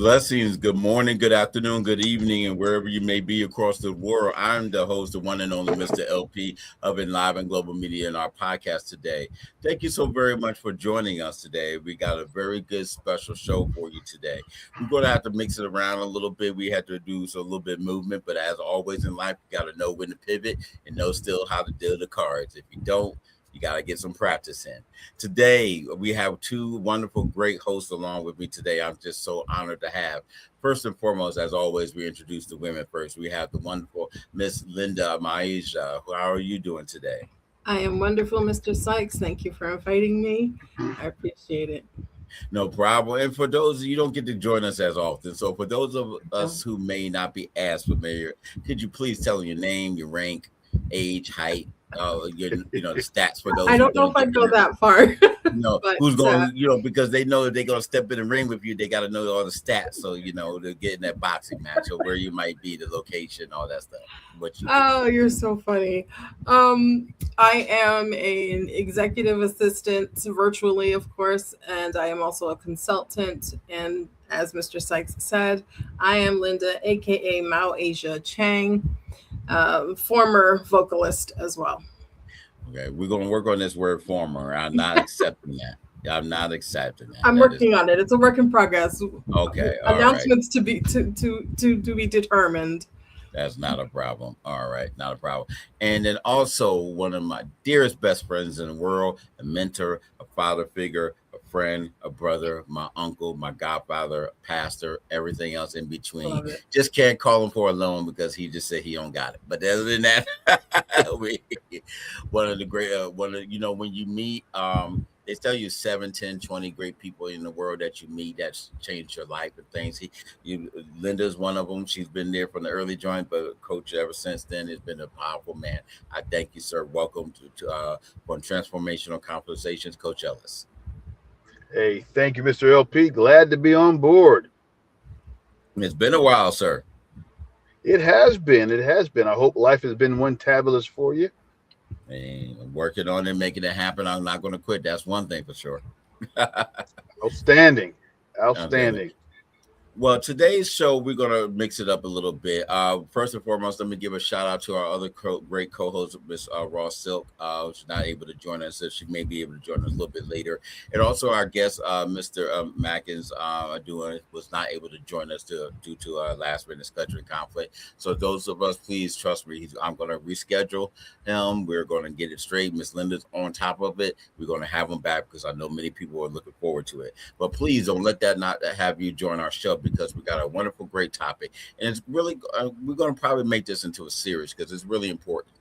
Blessings. Good morning, good afternoon, good evening, and wherever you may be across the world. I'm the host, the one and only Mr. LP of Enliven Global Media in our podcast today. Thank you so very much for joining us today. We got a very good special show for you today. We're going to have to mix it around a little bit. We had to do a little bit of movement, but as always in life, you got to know when to pivot and know still how to deal the cards. If you don't, you got to get some practice in. Today, we have two wonderful, great hosts along with me today. I'm just so honored to have. First and foremost, as always, we introduce the women first. We have the wonderful Miss Linda Maisha. How are you doing today? I am wonderful, Mr. Sykes. Thank you for inviting me. I appreciate it. No problem. And for those, you don't get to join us as often. So for those of us who may not be as familiar, could you please tell your name, your rank, age, height, the stats for I those who don't know if don't get I'd go in that far, but who's going, because they know that they're going to step in the ring with you, they got to know all the stats. So, to get in that boxing match or where you might be, the location, all that stuff. What you do. oh, you're so funny. I am an executive assistant virtually, of course, and I am also a consultant. And as Mr. Sykes said, I am Linda, aka Mao Asia Chang, former vocalist as well. Okay. We're going to work on this word former. I'm not accepting that. I'm not accepting that. I'm That is working on it. It's a work in progress. okay. All right. Announcements to be determined. That's not a problem. All right, not a problem. And then also one of my dearest best friends in the world, a mentor, a father figure, a friend, a brother, my uncle, my godfather, pastor, everything else in between. Love it. Just can't call him for a loan because he just said he don't got it. But other than that, we, one of the great, when you meet, they tell you 7, 10, 20 great people in the world that you meet that's changed your life and things. Linda's one of them. She's been there from the early joint, but coach ever since then has been a powerful man. I thank you, sir. Welcome to for Transformational Conversations, Coach Ellis. Hey, thank you, Mr. LP. Glad to be on board. It's been a while, sir. It has been. It has been. I hope life has been one tabulous for you. And I'm working on it, making it happen. I'm not going to quit. That's one thing for sure. Outstanding. Okay. Outstanding. Well, today's show, we're going to mix it up a little bit. First and foremost, let me give a shout out to our other great co-host, Miss Ross Silk. She's not able to join us, so she may be able to join us a little bit later. And also our guest, Mr. Mackens Audena, was not able to join us due to last minute scheduling conflict. So those of us, please trust me, I'm going to reschedule him. We're going to get it straight. Miss Linda's on top of it. We're going to have him back because I know many people are looking forward to it. But please don't let that not have you join our show, because we got a wonderful, great topic. And it's really, we're going to probably make this into a series because it's really important.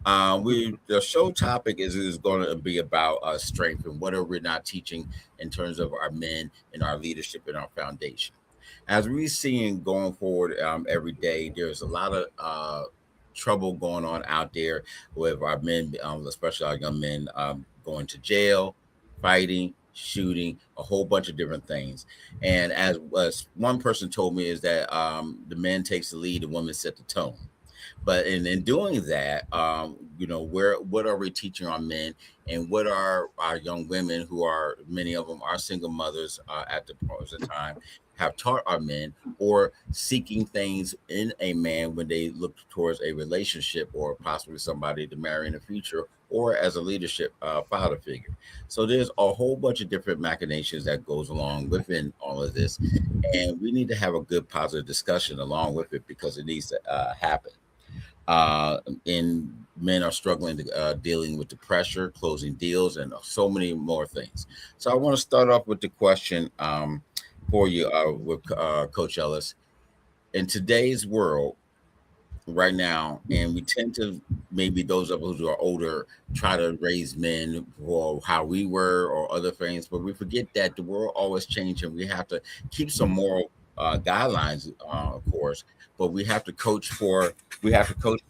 The show topic is going to be about strength and what are we not teaching in terms of our men and our leadership and our foundation. As we're seeing going forward every day, there's a lot of trouble going on out there with our men, especially our young men, going to jail, fighting, shooting, a whole bunch of different things. And as one person told me, is that the man takes the lead, the woman set the tone. But in doing that, what are we teaching our men, and what are our young women, who are many of them are single mothers at the present time, have taught our men, or seeking things in a man when they look towards a relationship or possibly somebody to marry in the future, or as a leadership father figure. So there's a whole bunch of different machinations that goes along within all of this, and we need to have a good positive discussion along with it because it needs to happen. And men are struggling to dealing with the pressure, closing deals, and so many more things. So I want to start off with the question for you, with Coach Ellis. In today's world, right now, and we tend to, maybe those of us who are older, try to raise men for how we were or other things, but we forget that the world always changes. We have to keep some moral guidelines, of course, but we have to coach for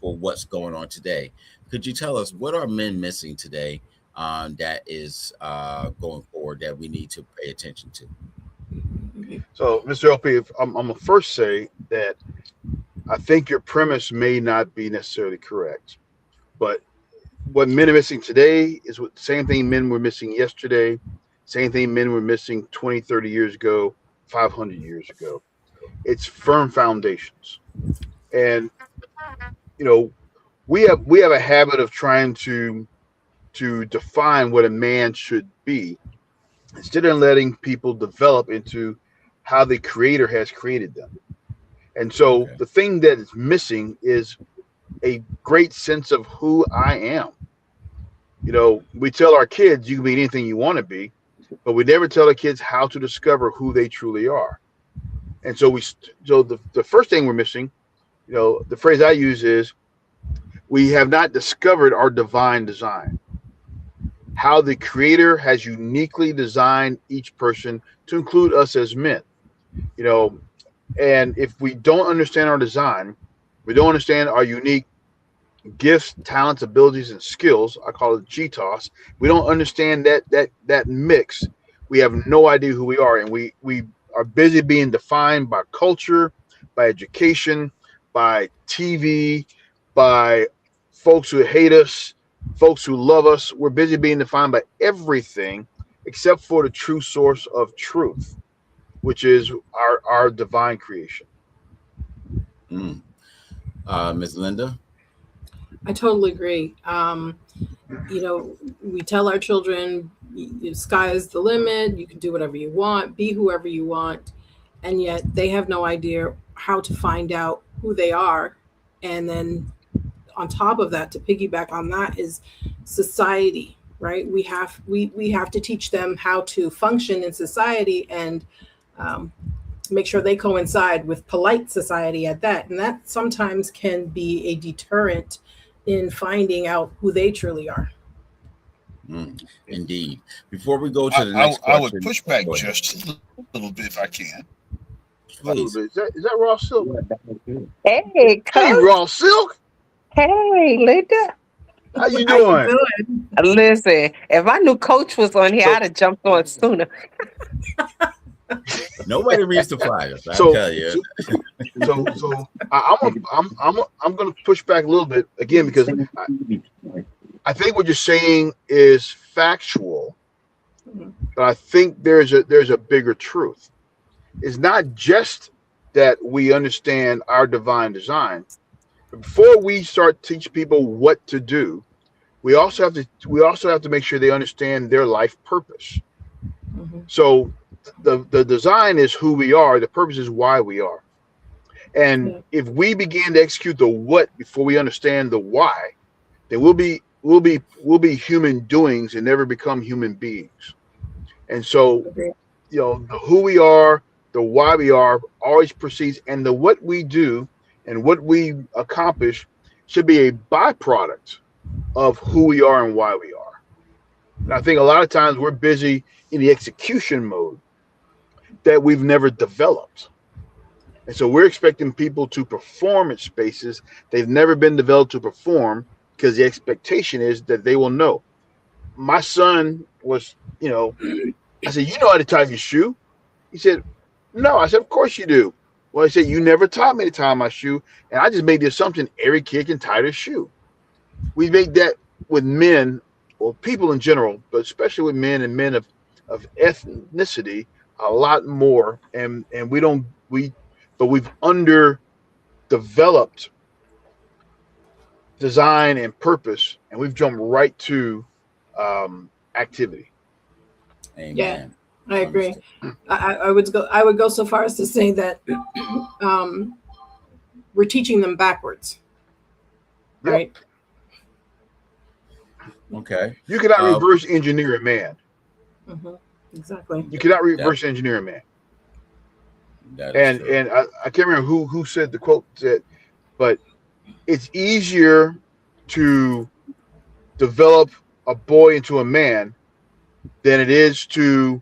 what's going on today. Could you tell us what are men missing today, that is going forward, that we need to pay attention to? So, Mr. LP, I'm going to first say that I think your premise may not be necessarily correct. But what men are missing today is what same thing men were missing yesterday, same thing men were missing 20, 30 years ago, 500 years ago. It's firm foundations. And we have a habit of trying to define what a man should be instead of letting people develop into how the creator has created them. And so the thing that is missing is a great sense of who I am. We tell our kids you can be anything you want to be, but we never tell our kids how to discover who they truly are. And so the first thing we're missing, the phrase I use is we have not discovered our divine design, how the creator has uniquely designed each person to include us as men. And if we don't understand our design, we don't understand our unique gifts, talents, abilities, and skills. I call it GTOS. We don't understand that mix. We have no idea who we are, and we are busy being defined by culture, by education, by TV, by folks who hate us, folks who love us. We're busy being defined by everything except for the true source of truth, which is our divine creation. Ms. Linda? I totally agree. We tell our children, sky is the limit. You can do whatever you want, be whoever you want. And yet they have no idea how to find out who they are. And then on top of that, to piggyback on that, is society, right? We have to teach them how to function in society and make sure they coincide with polite society at that. And that sometimes can be a deterrent in finding out who they truly are. Indeed. Before we go to the next question, I would push back just a little bit if I can. Please. Is that Raw Silk? Hey, Coach. Hey, Raw Silk. Hey, Linda. How you doing? Listen, if I knew Coach was on here, I'd have jumped on sooner. Nobody reads the flyers. I tell you. So I'm going to push back a little bit again because I think what you're saying is factual, but I think there's a bigger truth. It's not just that we understand our divine design. Before we start teaching people what to do, we also have to make sure they understand their life purpose. So the design is who we are. The purpose is why we are. And if we begin to execute the what before we understand the why, then we'll be human doings and never become human beings. And so, who we are, the why we are always precedes, and the what we do and what we accomplish should be a byproduct of who we are and why we are. And I think a lot of times we're busy in the execution mode that we've never developed. And so we're expecting people to perform at spaces they've never been developed to perform because the expectation is that they will know. My son was, I said, you know how to tie your shoe? He said, no. I said, of course you do. Well, I said, you never taught me to tie my shoe. And I just made the assumption every kid can tie their shoe. We make that with men, or people in general, but especially with men and men of ethnicity a lot more. And we've underdeveloped design and purpose, and we've jumped right to activity. Amen. Yeah, I agree. I would go so far as to say that we're teaching them backwards. Right. Okay. You cannot reverse engineer a man. Exactly. You cannot reverse engineer a man. And I can't remember who said the quote said, but it's easier to develop a boy into a man than it is to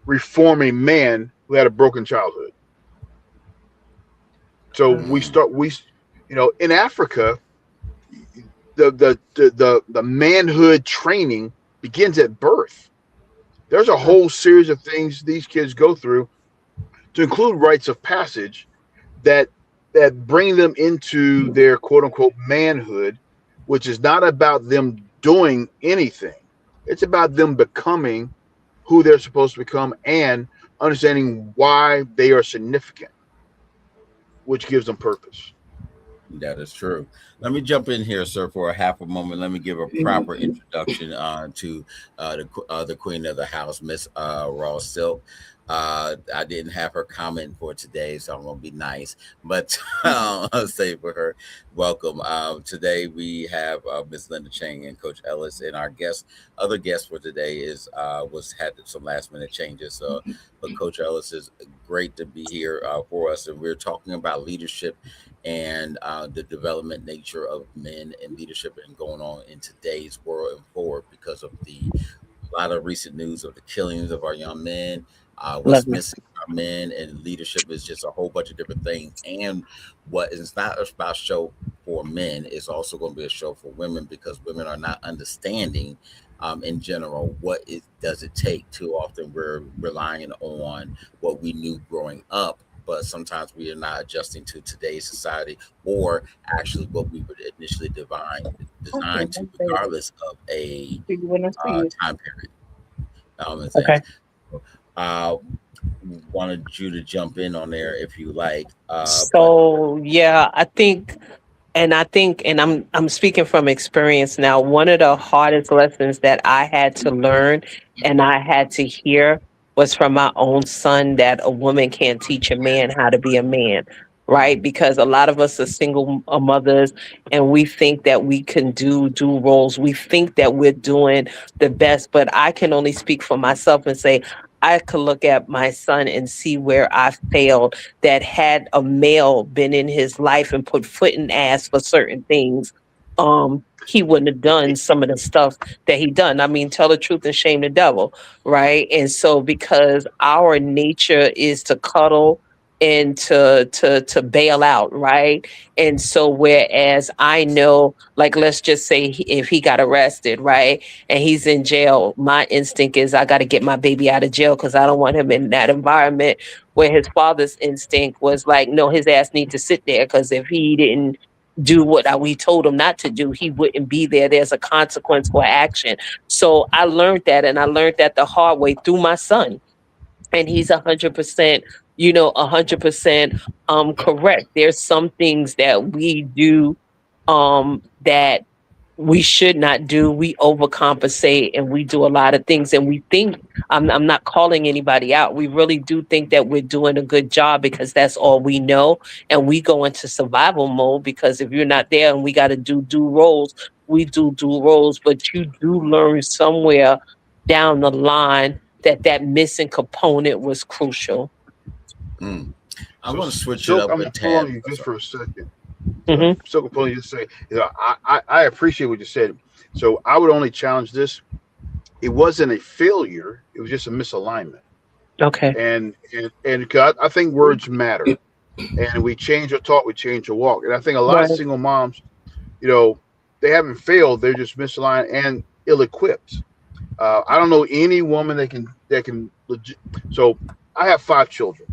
reform a man who had a broken childhood. So in Africa, the manhood training begins at birth. There's a whole series of things these kids go through, to include rites of passage that bring them into their quote unquote manhood, which is not about them doing anything. It's about them becoming who they're supposed to become and understanding why they are significant. which gives them purpose. That is true. Let me jump in here, sir, for a half a moment. Let me give a proper introduction to the queen of the house, Miss Ross Silk. I didn't have her comment for today, so I'm going to be nice, but I'll say for her, welcome. Today we have Miss Linda Chang and Coach Ellis, and our other guest for today had some last minute changes. But Coach Ellis is great to be here for us, and we're talking about leadership and the development nature of men and leadership and going on in today's world and forward because of a lot of recent news of the killings of our young men, what's missing our men, and leadership is just a whole bunch of different things. And what is not about show for men is also going to be a show for women because women are not understanding in general what does it take. Too often we're relying on what we knew growing up, but sometimes we are not adjusting to today's society or actually what we were initially designed to, regardless of a time period. And things. Wanted you to jump in on there if you like. Yeah, I think, and I'm speaking from experience now. One of the hardest lessons that I had to learn and I had to hear was from my own son that a woman can't teach a man how to be a man, right? Because a lot of us are single mothers and we think that we can do roles. We think that we're doing the best, but I can only speak for myself and say I could look at my son and see where I failed, that had a male been in his life and put foot in ass for certain things, he wouldn't have done some of the stuff that he done. I mean, tell the truth and shame the devil, right? And so because our nature is to cuddle and to bail out, right? And so whereas I know, like, let's just say if he got arrested, right, and he's in jail, my instinct is I got to get my baby out of jail because I don't want him in that environment, where his father's instinct was like, no, his ass needs to sit there because if he didn't do what we told him not to do, he wouldn't be there. There's a consequence for action. So I learned that, and I learned that the hard way through my son. And he's 100%, 100% correct. There's some things that we do that we should not do. We overcompensate and we do a lot of things, and we think, I'm not calling anybody out, we really do think that we're doing a good job because that's all we know, and we go into survival mode because if you're not there and we got to do roles, we do roles. But you do learn somewhere down the line that missing component was crucial. I want to switch it up. I'm going to pull on you just for a second. So pull you to say, I appreciate what you said. So I would only challenge this. It wasn't a failure. It was just a misalignment. Okay. And I think words matter. And we change our talk, we change our walk. And I think a lot of single moms, they haven't failed. They're just misaligned and ill-equipped. I don't know any woman that can legit. So I have 5 children.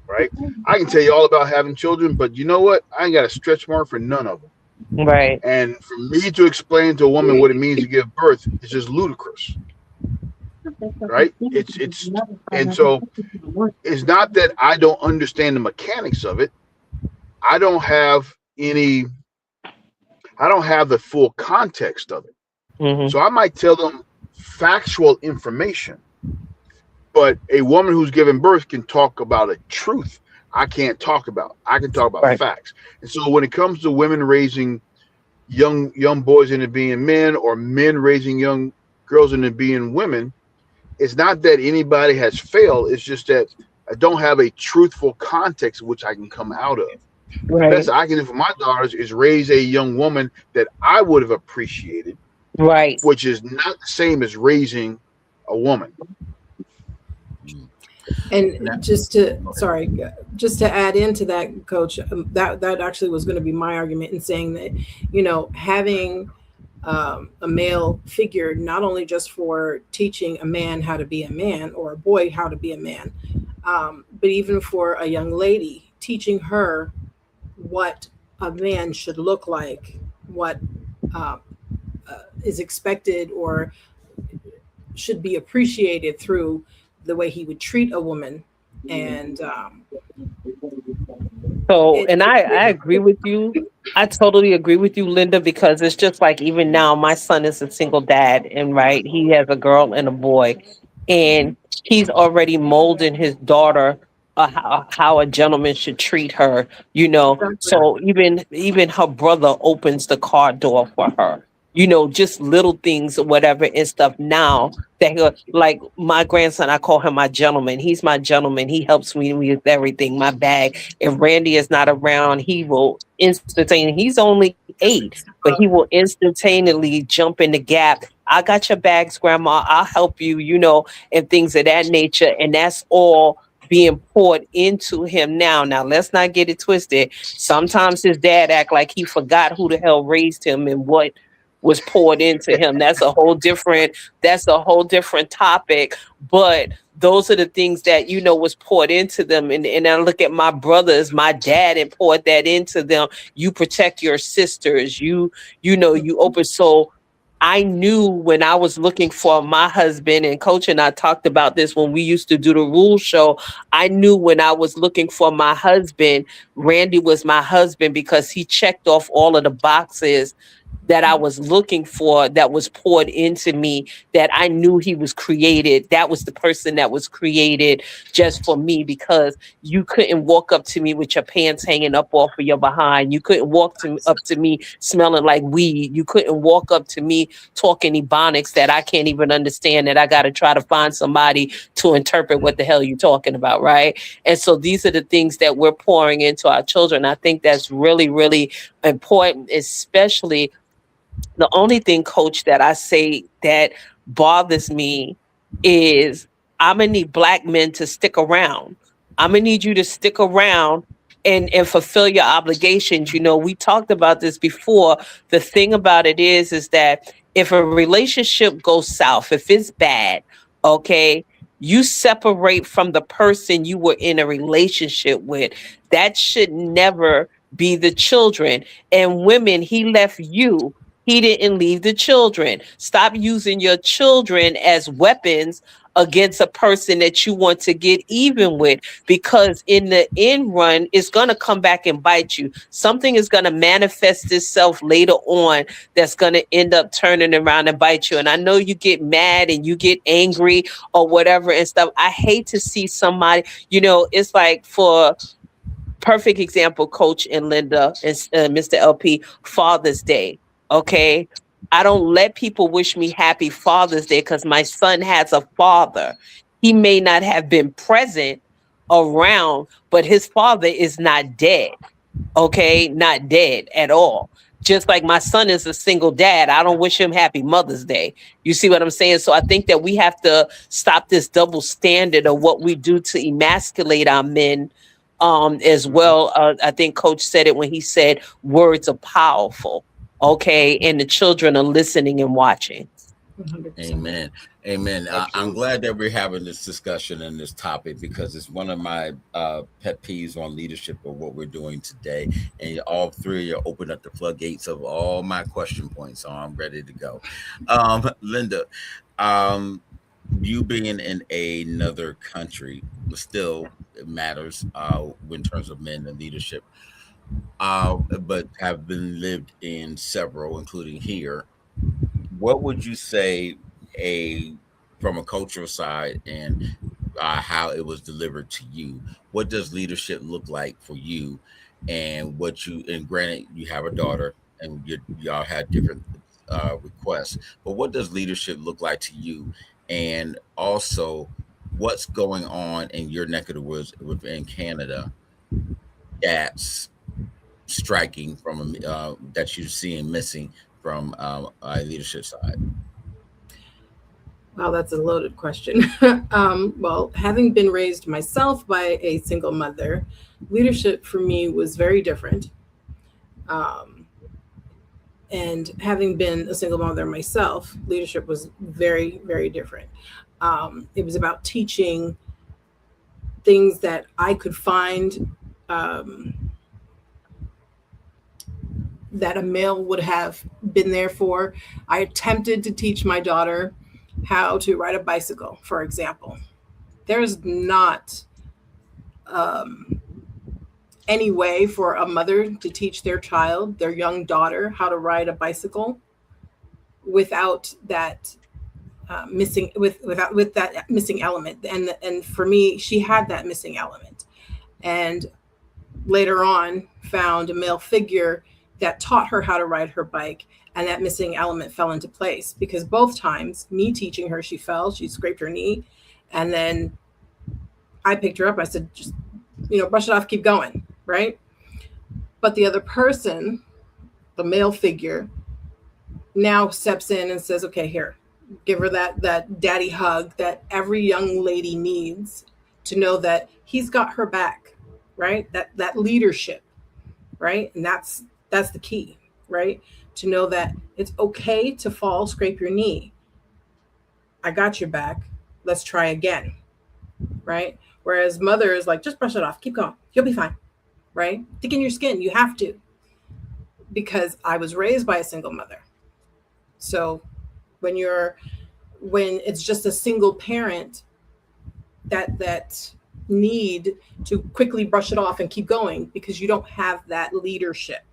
Right, I can tell you all about having children, but you know what? I ain't got a stretch mark for none of them. Right. And for me to explain to a woman what it means to give birth is just ludicrous. Right? It's and so it's not that I don't understand the mechanics of it. I don't have the full context of it. So I might tell them factual information. But a woman who's giving birth can talk about a truth I can't talk about. I can talk about facts. And so when it comes to women raising young boys into being men, or men raising young girls into being women, it's not that anybody has failed. It's just that I don't have a truthful context which I can come out of. The best I can do for my daughters is raise a young woman that I would have appreciated, which is not the same as raising a woman. And just to add into that, Coach, that actually was going to be my argument in saying that, having a male figure, not only just for teaching a man how to be a man or a boy how to be a man, but even for a young lady, teaching her what a man should look like, what is expected or should be appreciated through the way he would treat a woman, and So, It, and I agree with you. I totally agree with you, Linda, because it's just like even now, my son is a single dad, and right, he has a girl and a boy, and he's already molding his daughter how a gentleman should treat her, you know. exactly. So even her brother opens the car door for her, you know, just little things or whatever and stuff. Now that like my grandson, I call him my gentleman. He's my gentleman. He helps me with everything, my bag. If Randy is not around, he will instantaneously, he's only 8, but he will instantaneously jump in the gap. I got your bags, grandma. I'll help you, you know, and things of that nature. And that's all being poured into him now. Now, let's not get it twisted. Sometimes his dad act like he forgot who the hell raised him and what was poured into him. That's a whole different topic. But those are the things that you know was poured into them. And I look at my brothers, my dad, and poured that into them. You protect your sisters. You know, you open. So I knew when I was looking for my husband, and Coach and I talked about this when we used to do the rule show. I knew when I was looking for my husband, Randy was my husband because he checked off all of the boxes that I was looking for, that was poured into me, that I knew he was created. That was the person that was created just for me, because you couldn't walk up to me with your pants hanging up off of your behind. You couldn't up to me smelling like weed. You couldn't walk up to me talking ebonics that I can't even understand, that I got to try to find somebody to interpret what the hell you're talking about, right? And so these are the things that we're pouring into our children. I think that's really, really important, especially the only thing, Coach, that I say that bothers me is I'm gonna need black men to stick around. I'm gonna need you to stick around and fulfill your obligations. You know, we talked about this before. The thing about it is that if a relationship goes south, if it's bad, okay, you separate from the person you were in a relationship with. That should never be the children. And women, he left you, he didn't leave the children. Stop using your children as weapons against a person that you want to get even with, because in the end run, it's going to come back and bite you. Something is going to manifest itself later on that's going to end up turning around and bite you. And I know you get mad and you get angry or whatever and stuff. I hate to see somebody, you know, it's like for perfect example, Coach and Linda and Mr. LP, Father's Day. Okay. I don't let people wish me happy Father's Day because my son has a father. He may not have been present around, but his father is not dead. Okay. Not dead at all. Just like my son is a single dad, I don't wish him happy Mother's Day. You see what I'm saying? So I think that we have to stop this double standard of what we do to emasculate our men, as well. I think Coach said it when he said words are powerful. Okay. And the children are listening and watching. 100%. Amen. Amen. I'm Absolutely. glad that we're having this discussion and this topic because it's one of my pet peeves on leadership of what we're doing today. And all three of you opened up the floodgates of all my question points. So I'm ready to go. Linda, um, you being in another country, but still it matters in terms of men and leadership, but have been lived in several, including here. What would you say a from a cultural side and how it was delivered to you? What does leadership look like for you? And what you and granted you have a daughter and y'all had different requests, but what does leadership look like to you? And also, what's going on in your neck of the woods within Canada that's striking from that you're seeing missing from a leadership side? Wow, that's a loaded question. Well, having been raised myself by a single mother, leadership for me was very different. Um, and having been a single mother myself, leadership was very, very different. It was about teaching things that I could find, that a male would have been there for. I attempted to teach my daughter how to ride a bicycle, for example. There's not, um, any way for a mother to teach their child, their young daughter, how to ride a bicycle without that missing with that missing element. And for me, she had that missing element, and later on found a male figure that taught her how to ride her bike, and that missing element fell into place, because both times, me teaching her, she fell, she scraped her knee, and then I picked her up. I said, just, brush it off, keep going, right? But the other person, the male figure, now steps in and says, okay, here, give her that daddy hug that every young lady needs, to know that he's got her back, right? That leadership, right? And that's the key, right? To know that it's okay to fall, scrape your knee. I got your back. Let's try again, right? Whereas mother is like, just brush it off, keep going, you'll be fine, right? Dig in your skin, you have to, because I was raised by a single mother. So when it's just a single parent, that need to quickly brush it off and keep going, because you don't have that leadership.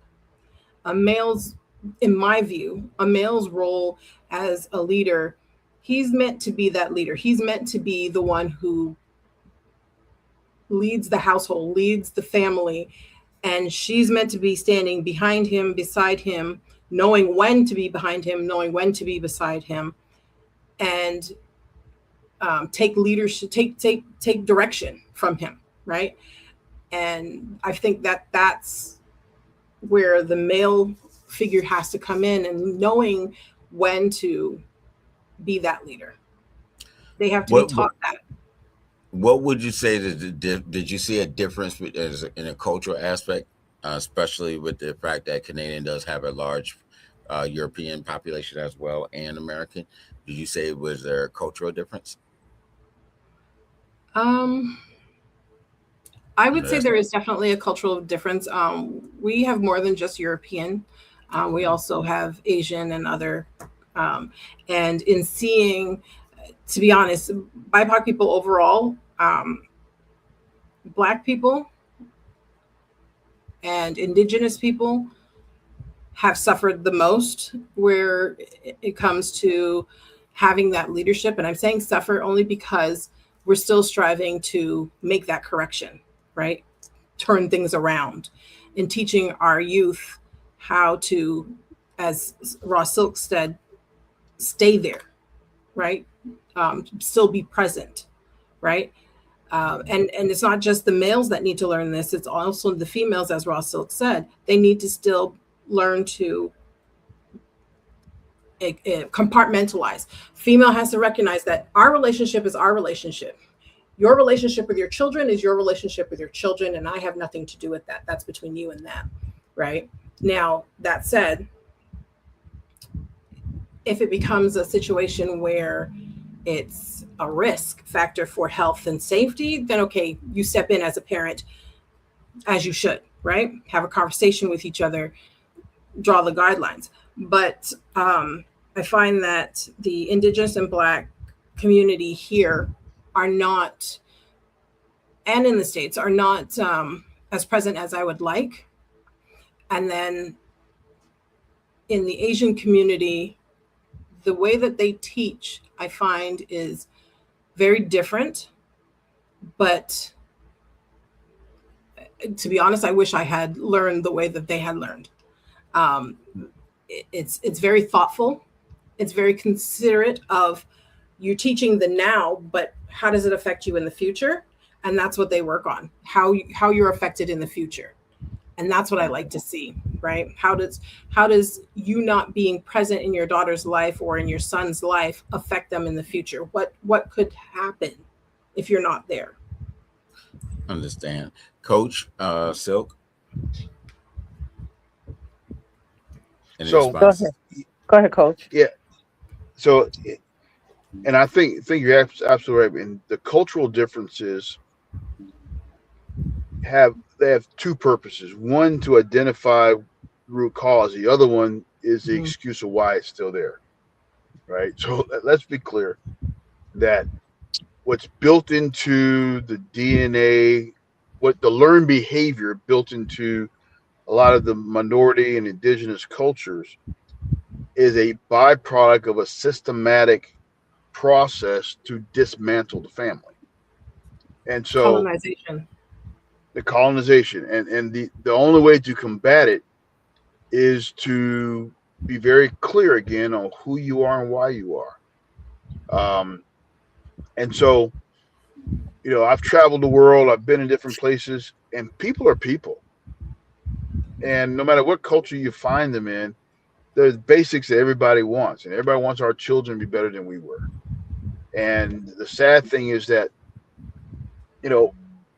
In my view, a male's role as a leader, he's meant to be that leader. He's meant to be the one who leads the household, leads the family, and she's meant to be standing behind him, beside him, knowing when to be behind him, knowing when to be beside him, and take leadership, take direction from him, right? And I think that's where the male figure has to come in, and knowing when to be that leader. They have to be taught that. What would you say did you see a difference in a cultural aspect, especially with the fact that Canadian does have a large European population as well, and American? Did you say, was there a cultural difference? I would say there is definitely a cultural difference. We have more than just European. We also have Asian and other. And in seeing, to be honest, BIPOC people overall, Black people and Indigenous people have suffered the most where it comes to having that leadership. And I'm saying suffer only because we're still striving to make that correction, right? Turn things around, in teaching our youth how to, as Ross Silk said, stay there, right? Still be present, right? And it's not just the males that need to learn this, it's also the females, as Ross Silk said. They need to still learn to compartmentalize. Female has to recognize that our relationship is our relationship. Your relationship with your children is your relationship with your children, and I have nothing to do with that. That's between you and them, right? Now, that said, if it becomes a situation where it's a risk factor for health and safety, then okay, you step in as a parent, as you should, right? Have a conversation with each other, draw the guidelines. But I find that the Indigenous and Black community here are not, and in the States, are not as present as I would like. And then in the Asian community, the way that they teach, I find, is very different. But to be honest, I wish I had learned the way that they had learned. It's very thoughtful. It's very considerate of, you're teaching the now, but how does it affect you in the future? And that's what they work on, how you're affected in the future. And that's what I like to see, right? How does you not being present in your daughter's life or in your son's life affect them in the future? What could happen if you're not there? Understand. Coach Silk? So Go ahead, Coach. Yeah. So, and I think you're absolutely right. And the cultural differences have two purposes. One, to identify root cause. The other one is the excuse of why it's still there. Right. So let's be clear that what's built into the DNA what the learned behavior built into a lot of the minority and indigenous cultures is a byproduct of a systematic process to dismantle the family. And so Colonization. the colonization and the only way to combat it is to be very clear again on who you are and why you are. And so, I've traveled the world, I've been in different places, and people are people. And no matter what culture you find them in, there's basics that everybody wants, and everybody wants our children to be better than we were. And the sad thing is that,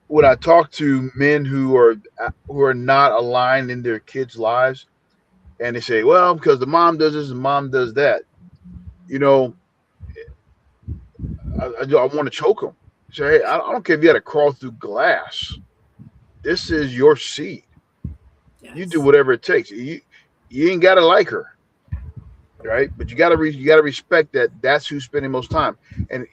when I talk to men who are not aligned in their kids' lives, and they say, "Well, because the mom does this and mom does that," I want to choke them. Say, "Hey, I don't care if you had to crawl through glass. This is your seed. Yes. You do whatever it takes. You ain't gotta like her, right? But you gotta respect that. That's who's spending most time. And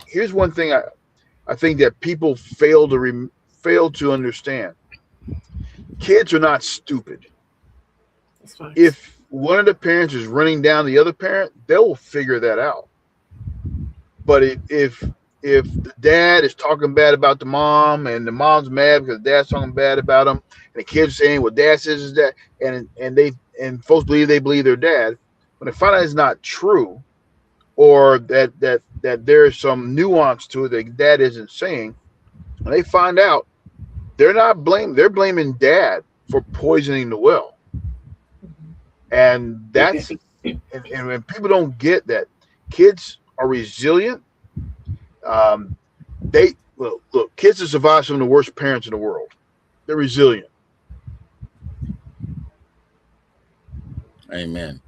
here's one thing I think that people fail to understand. Kids are not stupid. If one of the parents is running down the other parent, they'll figure that out. But if the dad is talking bad about the mom and the mom's mad because the dad's talking bad about him, and the kids saying what dad says is that, and folks believe their dad, when they find out it's not true, or that there's some nuance to it that dad isn't saying, when they find out, they're blaming dad for poisoning the well. And that's and when people don't get that, kids are resilient. Look, kids that survive some of the worst parents in the world, they're resilient. Amen.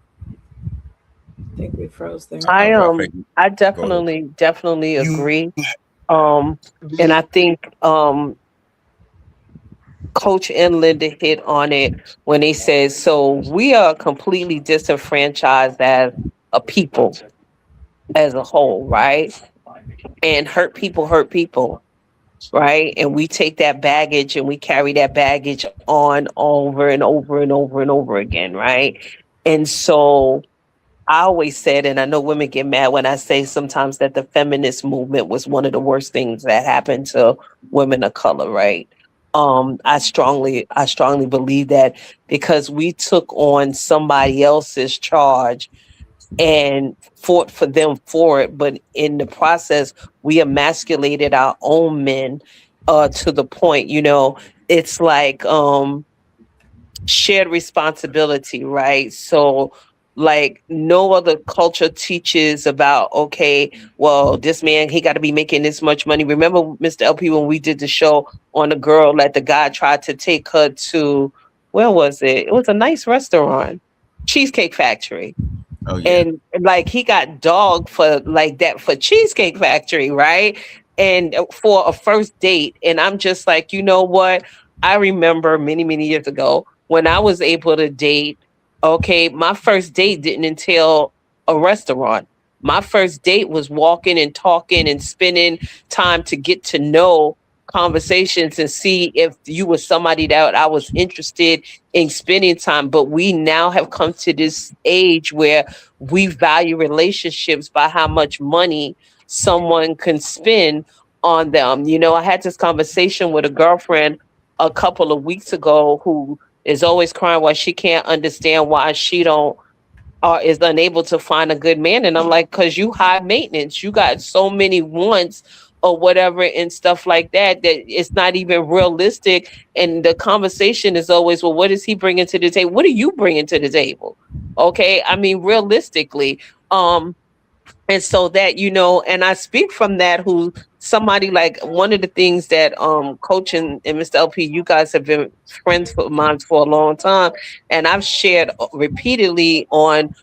I think we froze there. I definitely agree. And I think Coach and Linda hit on it when they said, so we are completely disenfranchised as a people, as a whole, right? And hurt people, right? And we take that baggage and we carry that baggage on over and over and over and over again, right? And so I always said, and I know women get mad when I say sometimes that the feminist movement was one of the worst things that happened to women of color, right? I strongly believe that, because we took on somebody else's charge and fought for them for it, but in the process we emasculated our own men to the point, it's like shared responsibility, right? So like no other culture teaches about, okay, well, this man, he got to be making this much money. Remember, Mr. LP, when we did the show on a girl that the guy tried to take her to, where was it? It was a nice restaurant, Cheesecake Factory. Oh, yeah. And like he got dogged for like that for Cheesecake Factory, right? And for a first date. And I'm just like, you know what? I remember many, many years ago when I was able to date. Okay, my first date didn't entail a restaurant. My first date was walking and talking and spending time to get to know conversations and see if you were somebody that I was interested in spending time. But we now have come to this age where we value relationships by how much money someone can spend on them. I had this conversation with a girlfriend a couple of weeks ago who is always crying why she can't understand why she don't is unable to find a good man. And I'm like, because you high maintenance, you got so many wants or whatever and stuff like that it's not even realistic. And the conversation is always, well, what is he bringing to the table? What are you bringing to the table? Okay, I mean, realistically, and so that, and I speak from that, who somebody like one of the things that Coach and Mr. LP, you guys have been friends of mine for a long time. And I've shared repeatedly on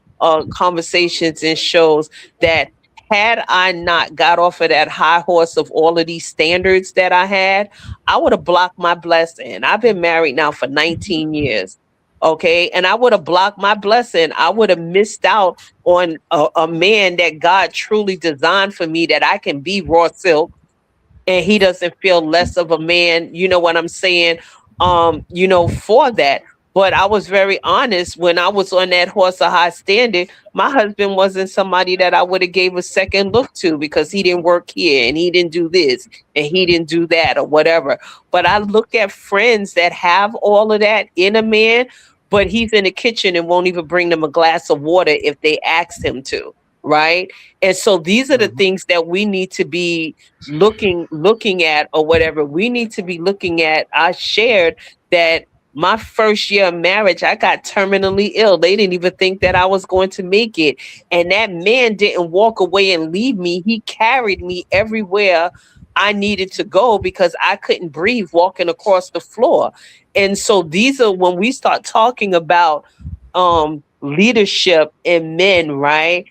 conversations and shows that had I not got off of that high horse of all of these standards that I had, I would have blocked my blessing. I've been married now for 19 years. Okay. And I would have blocked my blessing. I would have missed out on a man that God truly designed for me, that I can be raw silk and he doesn't feel less of a man, you know what I'm saying? For that. But I was very honest when I was on that horse of high standard. My husband wasn't somebody that I would have gave a second look to because he didn't work here and he didn't do this and he didn't do that or whatever. But I look at friends that have all of that in a man, but he's in the kitchen and won't even bring them a glass of water if they asked him to. Right. And so these are the Mhm. things that we need to be looking at or whatever. We need to be looking at. I shared that my first year of marriage, I got terminally ill. They didn't even think that I was going to make it. And that man didn't walk away and leave me. He carried me everywhere I needed to go because I couldn't breathe walking across the floor. And so these are when we start talking about leadership in men, right?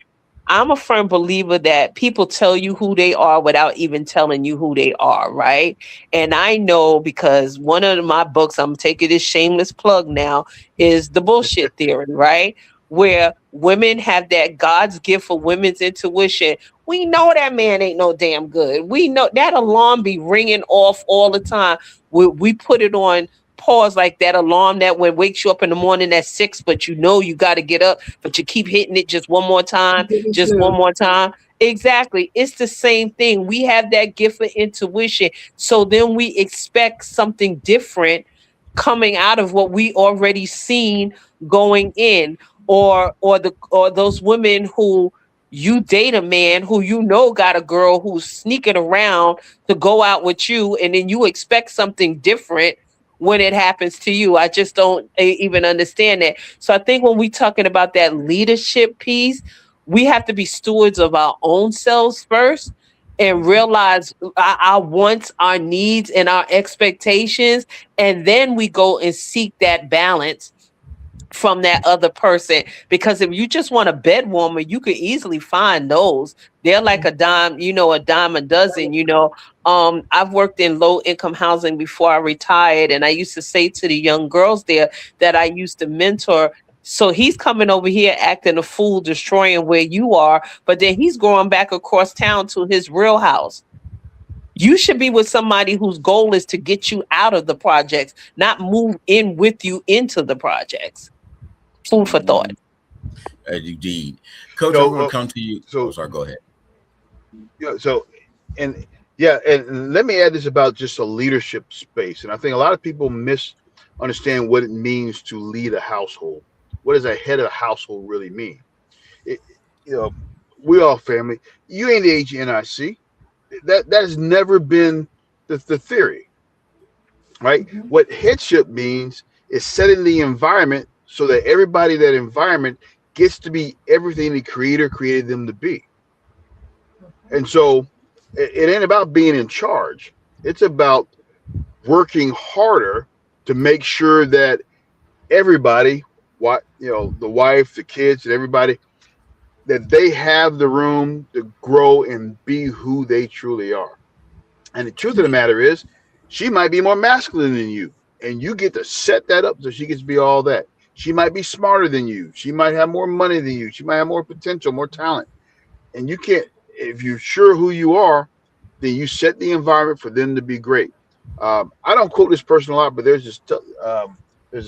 I'm a firm believer that people tell you who they are without even telling you who they are, right? And I know because one of my books, I'm taking this shameless plug now, is The Bullshit Theory, right? Where women have that God's gift for women's intuition. We know that man ain't no damn good. We know that alarm be ringing off all the time. We put it on pause like that alarm that when wakes you up in the morning at 6, but you know you got to get up, but you keep hitting it just one more time, Didn't just one snooze. more time. Exactly. It's the same thing. We have that gift of intuition. So then we expect something different coming out of what we already seen going in. Or those women who you date a man who you know got a girl who's sneaking around to go out with you, and then you expect something different when it happens to you. I just don't even understand that. So I think when we talking about that leadership piece, we have to be stewards of our own selves first and realize our wants, our needs, and our expectations. And then we go and seek that balance from that other person. Because if you just want a bed warmer, you could easily find those. They're like a dime, a dime a dozen. I've worked in low income housing before I retired, and I used to say to the young girls there that I used to mentor. So he's coming over here acting a fool, destroying where you are, but then he's going back across town to his real house. You should be with somebody whose goal is to get you out of the projects, not move in with you into the projects. Food for thought. Mhm. Indeed. Coach, I'm So, going to come to you. Oh, so sorry. Go ahead. yeah, and yeah, and let me add this about just a leadership space. And I think a lot of people misunderstand what it means to lead a household. What does a head of a household really mean? It, you know, we all family. You ain't the HNIC. That has never been the theory, right? Mhm. What headship means is setting the environment so that everybody in that environment gets to be everything the creator created them to be. And so it ain't about being in charge. It's about working harder to make sure that everybody, what the wife, the kids, and everybody, that they have the room to grow and be who they truly are. And the truth of the matter is, she might be more masculine than you, and you get to set that up so she gets to be all that. She might be smarter than you. She might have more money than you. She might have more potential, more talent. And you can't, if you're sure who you are, then you set the environment for them to be great. I don't quote this person a lot, but there's this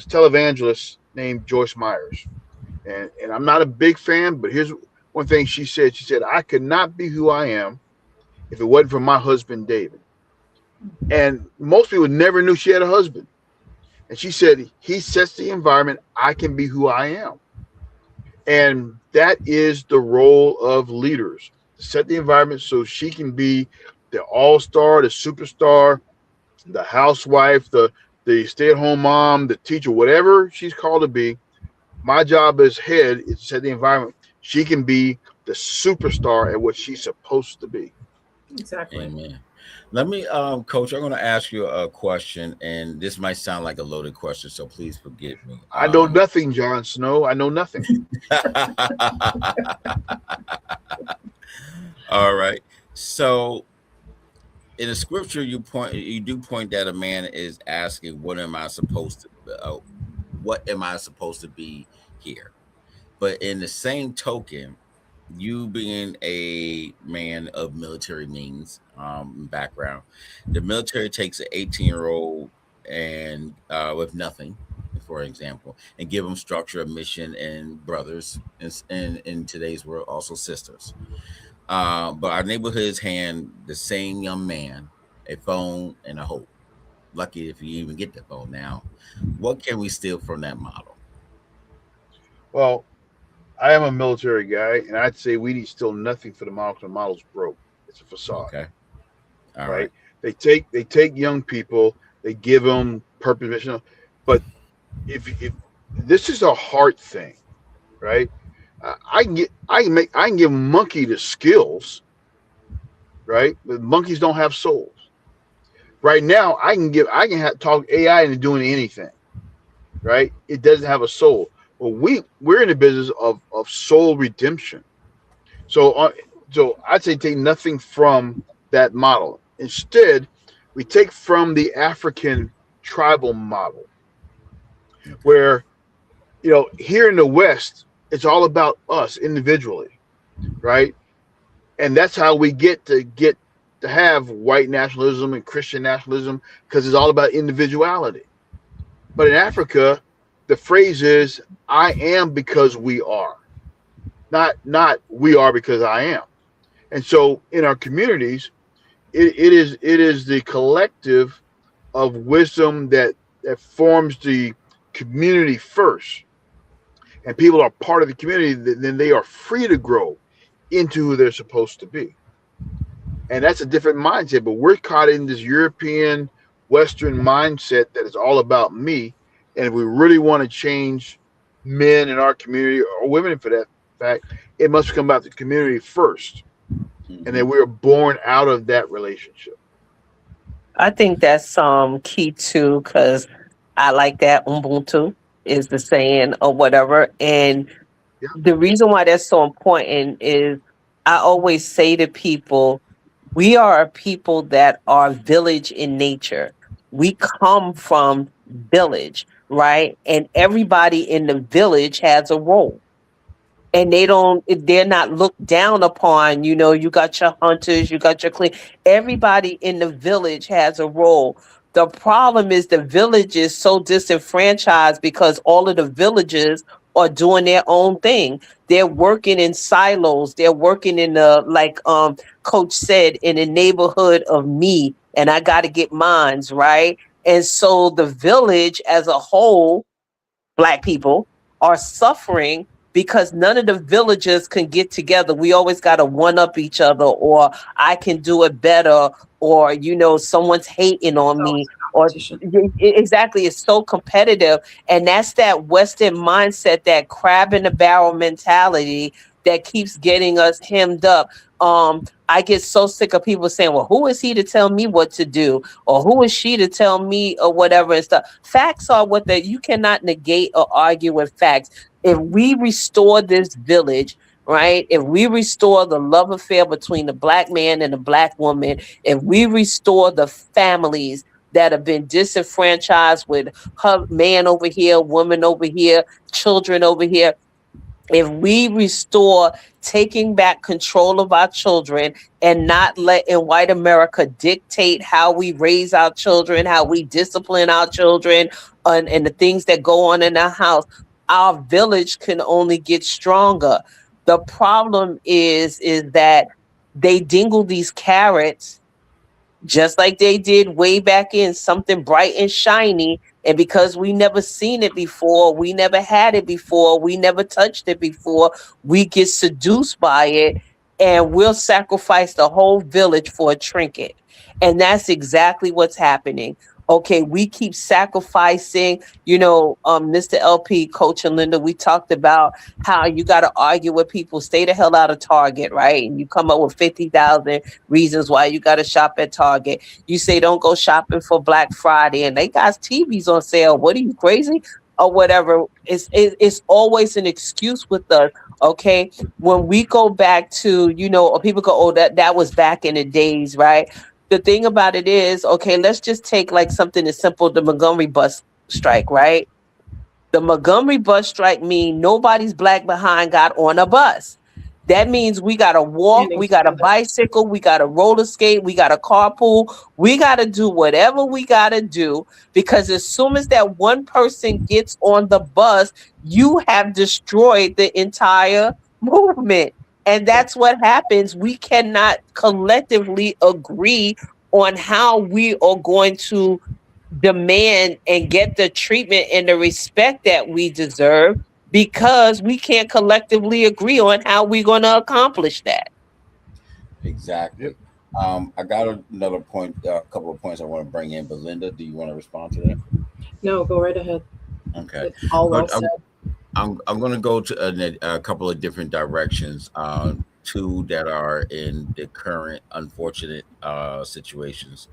televangelist named Joyce Myers, and I'm not a big fan, but here's one thing she said. She said, "I could not be who I am if it wasn't for my husband David." And most people never knew she had a husband. And she said, "He sets the environment. I can be who I am." And that is the role of leaders, to set the environment so she can be the all-star, the superstar, the housewife, the stay-at-home mom, the teacher, whatever she's called to be. My job as head is to set the environment. She can be the superstar at what she's supposed to be. Exactly. Amen. Let me, Coach, I'm going to ask you a question, and this might sound like a loaded question, so please forgive me. I know nothing, Jon Snow. I know nothing. All right. So in the scripture, you do point that a man is asking, what am I supposed to be here? But in the same token, you being a man of military means background, the military takes an 18-year-old and with nothing, for example, and give them structure, a mission, and brothers, and in today's world also sisters. But our neighborhoods hand the same young man a phone and a hope. Lucky if you even get the phone now. What can we steal from that model? Well, I am a military guy, and I'd say we need still nothing for the model 'cause the model's broke. It's a facade, Okay. All right. right? They take young people, they give them purpose, mission, but if this is a heart thing, right? I can give monkey the skills, right? But monkeys don't have souls. Right now, talk AI into doing anything, right? It doesn't have a soul. Well, we're in the business of soul redemption. So I'd say take nothing from that model. Instead, we take from the African tribal model, Okay. where here in the West, it's all about us individually, right? And that's how we get to have white nationalism and Christian nationalism because it's all about individuality. But in Africa, the phrase is "I am because we are," not "we are because I am." And so in our communities, it is the collective of wisdom that forms the community first, and people are part of the community. Then they are free to grow into who they're supposed to be. And that's a different mindset. But we're caught in this European Western mindset that is all about me. And if we really want to change men in our community or women for that fact, it must come about the community first. And Hmm. then we're born out of that relationship. I think that's key too, because I like that Ubuntu is the saying or whatever. And Yeah. the reason why that's so important is I always say to people, we are a people that are village in nature. We come from village, right? And everybody in the village has a role, and they're not looked down upon. You got your hunters, you got your clean, everybody in the village has a role. The problem is the village is so disenfranchised because all of the villages are doing their own thing. They're working in silos, they're working in the, like coach said, in the neighborhood of me, and I got to get mines, right? And so the village as a whole, black people, are suffering because none of the villagers can get together. We always got to one up each other, or I can do it better, or someone's hating on It's me, always a or competition. exactly, it's so competitive. And that's that Western mindset, that crab in the barrel mentality that keeps getting us hemmed up. I get so sick of people saying, well, who is he to tell me what to do? Or who is she to tell me or whatever and stuff. Facts are what that you cannot negate or argue with facts. If we restore this village, right? If we restore the love affair between the black man and the black woman, if we restore the families that have been disenfranchised with man over here, woman over here, children over here, if we restore taking back control of our children and not letting white America dictate how we raise our children, how we discipline our children, and the things that go on in our house, our village can only get stronger. The problem is that they dingle these carrots just like they did way back in, something bright and shiny. And because we never seen it before, we never had it before, we never touched it before, we get seduced by it, and we'll sacrifice the whole village for a trinket. And that's exactly what's happening. Okay, we keep sacrificing, Mr. LP, Coach and Linda, we talked about how you got to argue with people, stay the hell out of Target, right? And you come up with 50,000 reasons why you got to shop at Target. You say don't go shopping for Black Friday, and they got TVs on sale. What are you, crazy? Or whatever. It's always an excuse with us. Okay, when we go back to, or people go, oh, that was back in the days, right? The thing about it is, okay, let's just take like something as simple, the Montgomery bus strike, right? The Montgomery bus strike mean nobody's black behind got on a bus. That means we got to walk, Standing we got to together. bicycle, we got to roller skate, we got to carpool, we got to do whatever we got to do, because as soon as that one person gets on the bus, you have destroyed the entire movement. And that's what happens. We cannot collectively agree on how we are going to demand and get the treatment and the respect that we deserve, because we can't collectively agree on how we're going to accomplish that. Exactly. Yep. I got another point, a couple of points I want to bring in, but Linda, do you want to respond to that? No, go right ahead. Okay. It's all well But said. I'm going to go to a couple of different directions. Two that are in the current unfortunate situations.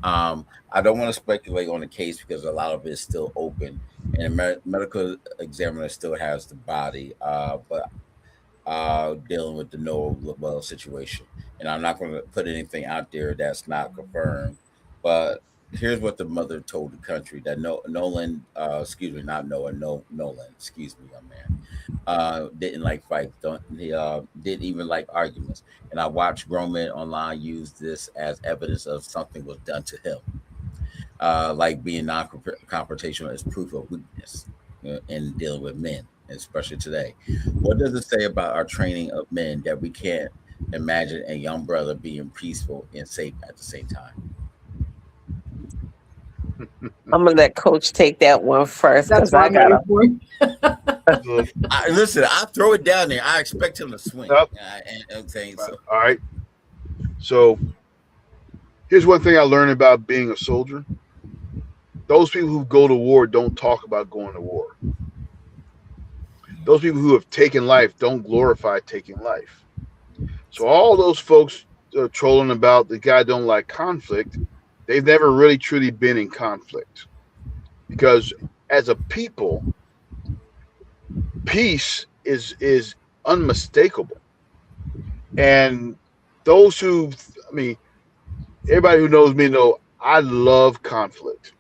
I don't want to speculate on the case because a lot of it is still open, and the medical examiner still has the body, but dealing with the Noah Well situation. And I'm not going to put anything out there that's not confirmed. But here's what the mother told the country that Nolan, excuse me, not Noah, no Nolan, excuse me, young man, didn't like fights. Don't he? Didn't even like arguments. And I watched grown men online use this as evidence of something was done to him, like being non-confrontational is proof of weakness in dealing with men, especially today. What does it say about our training of men that we can't imagine a young brother being peaceful and safe at the same time? I'm going to let Coach take that one first, That's because what I I'm got waiting to. for. Look, Listen, I throw it down there. I expect him to swing. Yep. And I'm saying so. all right. So here's one thing I learned about being a soldier. Those people who go to war don't talk about going to war. Those people who have taken life don't glorify taking life. So all those folks trolling about the guy don't like conflict, they've never really truly been in conflict. Because as a people, peace is unmistakable. And those who, I mean, everybody who knows me know I love conflict.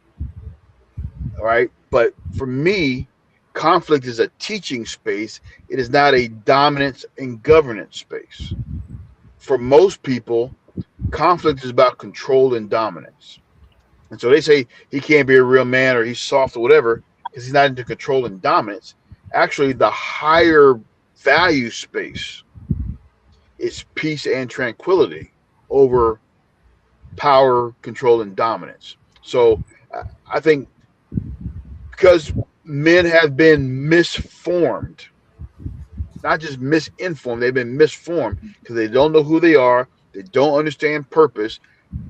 All right. But for me, conflict is a teaching space. It is not a dominance and governance space. For most people, conflict is about control and dominance. And so they say he can't be a real man or he's soft or whatever because he's not into control and dominance. Actually, the higher value space is peace and tranquility over power, control, and dominance. So I think because men have been misformed, not just misinformed, they've been misformed because they don't know who they are, they don't understand purpose,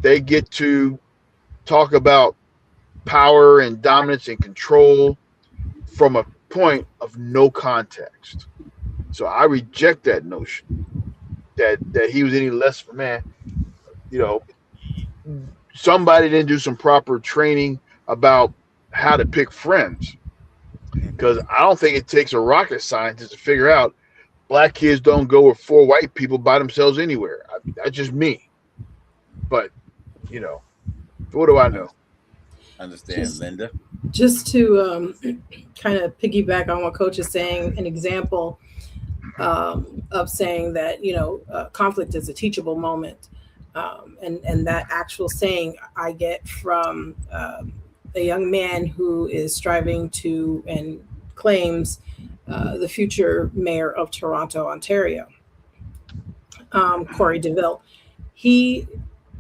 they get to talk about power and dominance and control from a point of no context. So I reject that notion that he was any less of a man. You know, somebody didn't do some proper training about how to pick friends. Because I don't think it takes a rocket scientist to figure out black kids don't go with four white people by themselves anywhere. That's just me. But, you know, what do I know? Understand, Linda? Just to kind of piggyback on what Coach is saying, an example of saying that, conflict is a teachable moment. And that actual saying I get from a young man who is striving to and claims the future mayor of Toronto, Ontario, Corey DeVille. He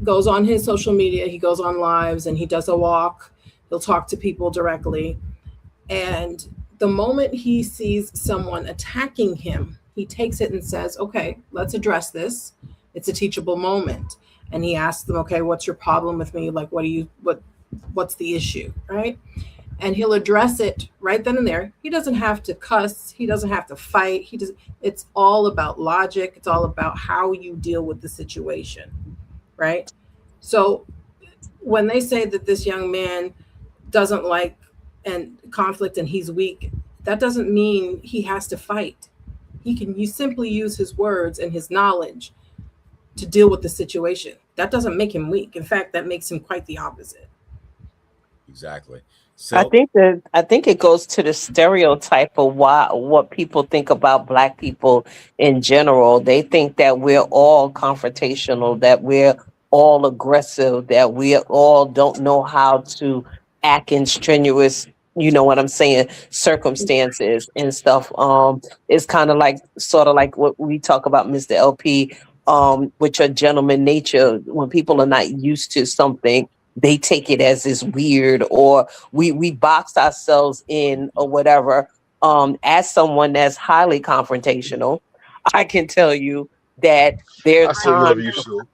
goes on his social media, he goes on lives, and he does a walk. He'll talk to people directly. And the moment he sees someone attacking him, he takes it and says, okay, let's address this. It's a teachable moment. And he asks them, okay, what's your problem with me? Like, what's the issue? Right. And he'll address it right then and there. He doesn't have to cuss. He doesn't have to fight. It's all about logic. It's all about how you deal with the situation. Right. So when they say that this young man doesn't like and conflict and he's weak, that doesn't mean he has to fight. You simply use his words and his knowledge to deal with the situation. That doesn't make him weak. In fact, that makes him quite the opposite. Exactly. Silk. I think it goes to the stereotype of what people think about black people in general. They think that we're all confrontational, that we're all aggressive, that we all don't know how to act in strenuous, you know what I'm saying, circumstances and stuff. It's kind of like sort of like what we talk about, Mr. LP, with your gentleman nature. When people are not used to something, they take it as is weird, or we box ourselves in or whatever. As someone that's highly confrontational, I can tell you that I there's still love times you, so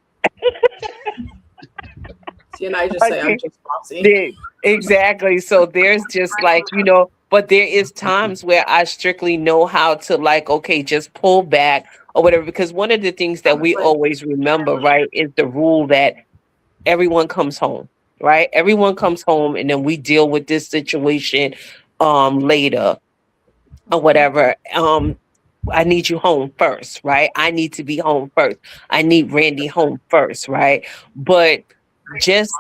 See, and I just I say I'm can- just bossy. exactly. So there's just like, but there is times where I strictly know how to, like, okay, just pull back or whatever, because one of the things that we always remember, right, is the rule that everyone comes home, right? Everyone comes home, and then we deal with this situation later or whatever. I need you home first, right? I need to be home first. I need Randy home first, right? But just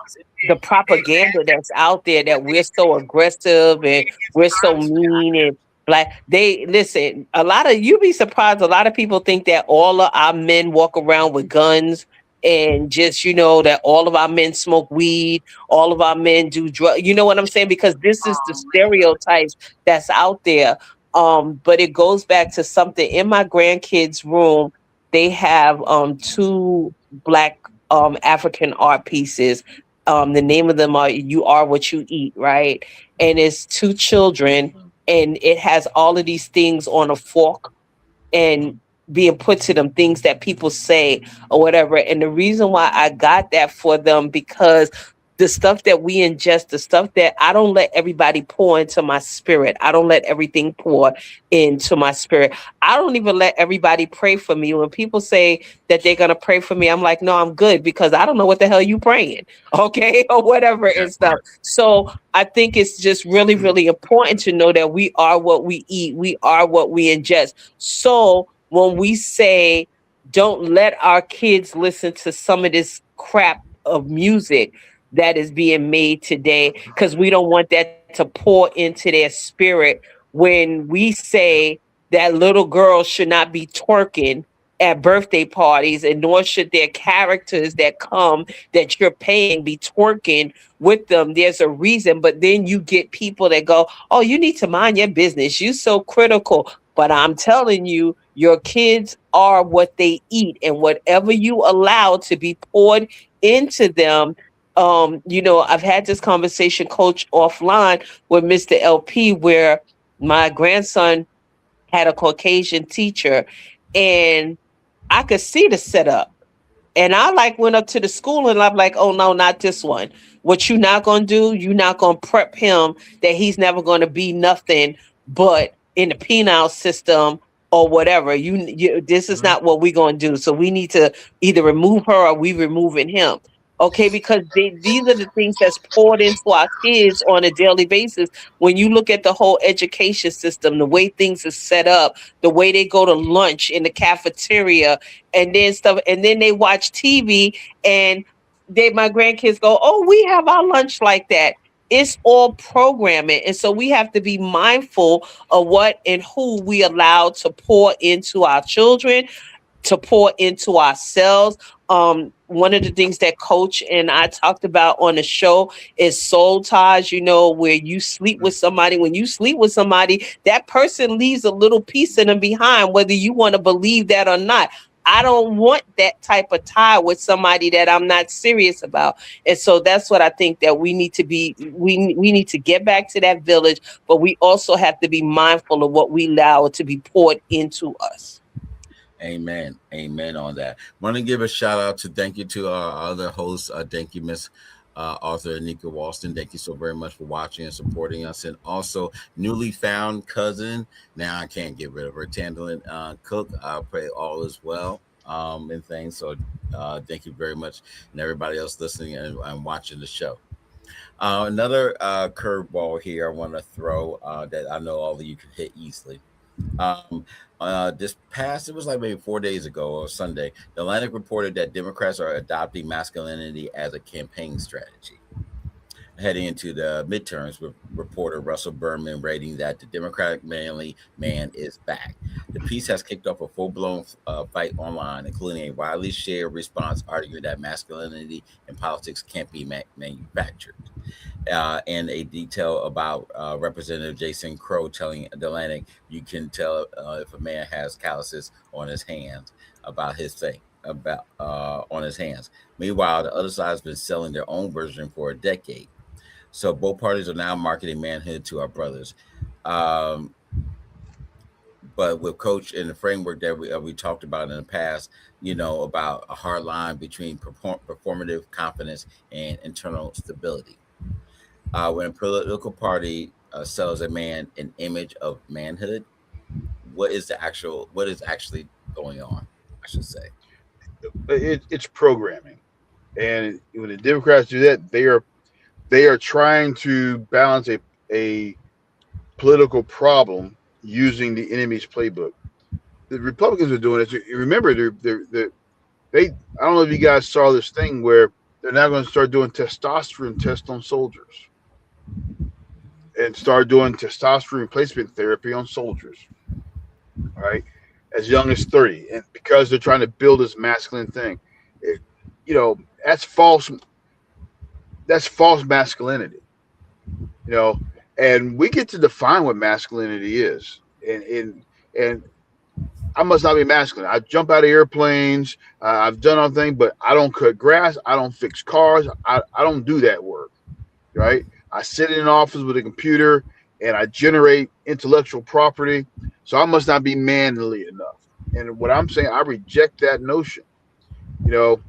the propaganda that's out there that we're so aggressive and we're so mean and black. They listen, a lot of you be surprised. A lot of people think that all of our men walk around with guns and just, that all of our men smoke weed, all of our men do drugs. You know what I'm saying? Because this is the stereotypes that's out there. But it goes back to something in my grandkids' room. They have two black African art pieces. The name of them are "You Are What You Eat," right? And it's two children, and it has all of these things on a fork and being put to them, things that people say or whatever. And the reason why I got that for them, because the stuff that we ingest, the stuff that I don't let everybody pour into my spirit. I don't let everything pour into my spirit. I don't even let everybody pray for me. When people say that they're gonna pray for me, I'm like, no, I'm good, because I don't know what the hell you praying, okay, or whatever and That stuff. part. So I think it's just really, really important to know that we are what we eat, we are what we ingest. So when we say don't let our kids listen to some of this crap of music that is being made today, because we don't want that to pour into their spirit, when we say that little girls should not be twerking at birthday parties, and nor should their characters that come that you're paying be twerking with them. There's a reason. But then you get people that go, oh, you need to mind your business, you so critical. But I'm telling you, your kids are what they eat, and whatever you allow to be poured into them. I've had this conversation, coach, offline with Mr. LP, where my grandson had a Caucasian teacher, and I could see the setup. And I like went up to the school, and I'm like, oh no, not this one. What you not gonna do, you not gonna prep him that he's never gonna be nothing but in the penal system or whatever. This is Mhm. not what we're gonna do. So we need to either remove her or we removing him. Okay, because these are the things that's poured into our kids on a daily basis. When you look at the whole education system, the way things are set up, the way they go to lunch in the cafeteria, and then stuff, and then they watch TV, and my grandkids go, oh, we have our lunch like that. It's all programming. And so we have to be mindful of what and who we allow to pour into our children, to pour into ourselves. One of the things that Coach and I talked about on the show is soul ties, where you sleep with somebody. When you sleep with somebody, that person leaves a little piece of them behind, whether you want to believe that or not. I don't want that type of tie with somebody that I'm not serious about. And so that's what I think that we need to be. We need to get back to that village, but we also have to be mindful of what we allow to be poured into us. Amen. Amen on that. Want to give a shout out to thank you to our other hosts. Thank you, Miss Arthur and Nika Walston. Thank you so very much for watching and supporting us. And also, newly found cousin. Now I can't get rid of her. Tandalin Cook. I pray all is well and things. So thank you very much. And everybody else listening and watching the show. Another curveball here I want to throw that I know all of you can hit easily. Um, this past, it was like maybe 4 days ago or Sunday, the Atlantic reported that Democrats are adopting masculinity as a campaign strategy. heading into the midterms, with reporter Russell Berman rating that the Democratic manly man is back. The piece has kicked off a full-blown fight online, including a widely shared response arguing that masculinity in politics can't be manufactured. And a detail about Representative Jason Crow telling Atlantic, you can tell if a man has calluses on his hands about his thing about on his hands. Meanwhile, the other side has been selling their own version for a decade. So both parties are now marketing manhood to our brothers. Um, but with Coach in the framework that we talked about in the past, about a hard line between performative confidence and internal stability. When a political party sells a man an image of manhood, what is actually going on? I should say. It's programming, and when the Democrats do that, they are trying to balance a political problem using the enemy's playbook. The Republicans are doing it. You remember, they. I don't know if you guys saw this thing where they're now going to start doing testosterone tests on soldiers and start doing testosterone replacement therapy on soldiers. All right, as young as 30, and because they're trying to build this masculine thing, it, you know, that's false. That's false masculinity. You know, and we get to define what masculinity is, and I must not be masculine. I jump out of airplanes. I've done all things, but I don't cut grass. I don't fix cars. I don't do that work, right? I sit in an office with a computer and I generate intellectual property. So I must not be manly enough. And what I'm saying, I reject that notion. You know,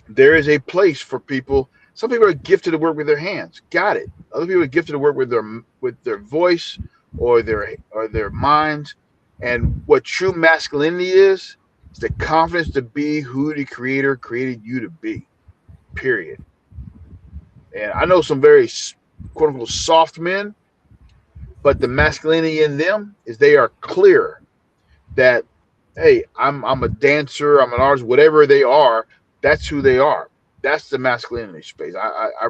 there is a place for people. Some people are gifted to work with their hands. Got it. Other people are gifted to work with their voice or their minds. And what true masculinity is the confidence to be who the creator created you to be. Period. And I know some very quote unquote soft men, but the masculinity in them is they are clear that hey, I'm a dancer, I'm an artist, whatever they are, that's who they are. That's the masculinity space. I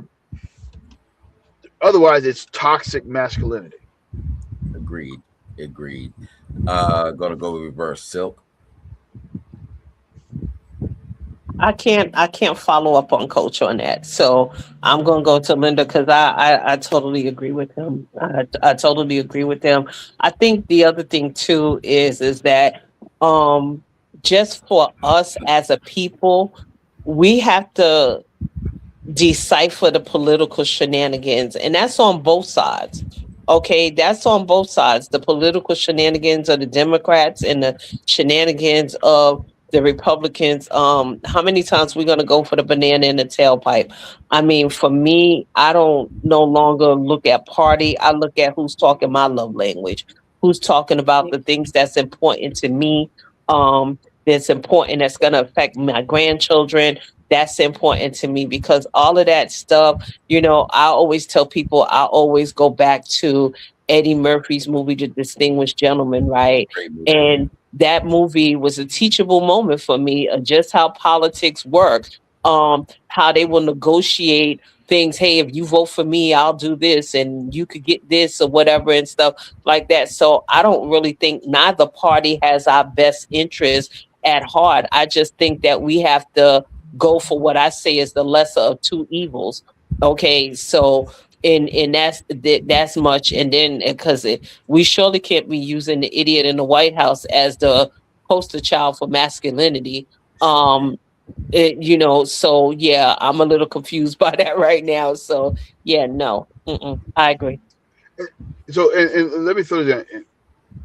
otherwise it's toxic masculinity. Agreed. Agreed. Gonna go with reverse. Silk. I can't follow up on Coach on that. So I'm gonna go to Linda because I totally agree with him. I totally agree with him. I think the other thing too is that um just for us as a people, we have to decipher the political shenanigans, and that's on both sides. Okay, that's on both sides. The political shenanigans of the Democrats and the shenanigans of the Republicans. How many times we're gonna go for the banana in the tailpipe? I mean, for me, I don't no longer look at party. I look at who's talking my love language, who's talking about the things that's important to me. That's important. That's gonna affect my grandchildren. That's important to me because all of that stuff, I always tell people I always go back to Eddie Murphy's movie, The Distinguished Gentleman, right? Great movie. And that movie was a teachable moment for me of just how politics work, how they will negotiate things. Hey, if you vote for me, I'll do this and you could get this or whatever and stuff like that. So I don't really think neither party has our best interest at heart. I just think that we have to go for what I say is the lesser of two evils. Okay, so and that's much. And then because we surely can't be using the idiot in the White House as the poster child for masculinity. So yeah, I'm a little confused by that right now. So yeah, no, I agree. So and let me throw this in.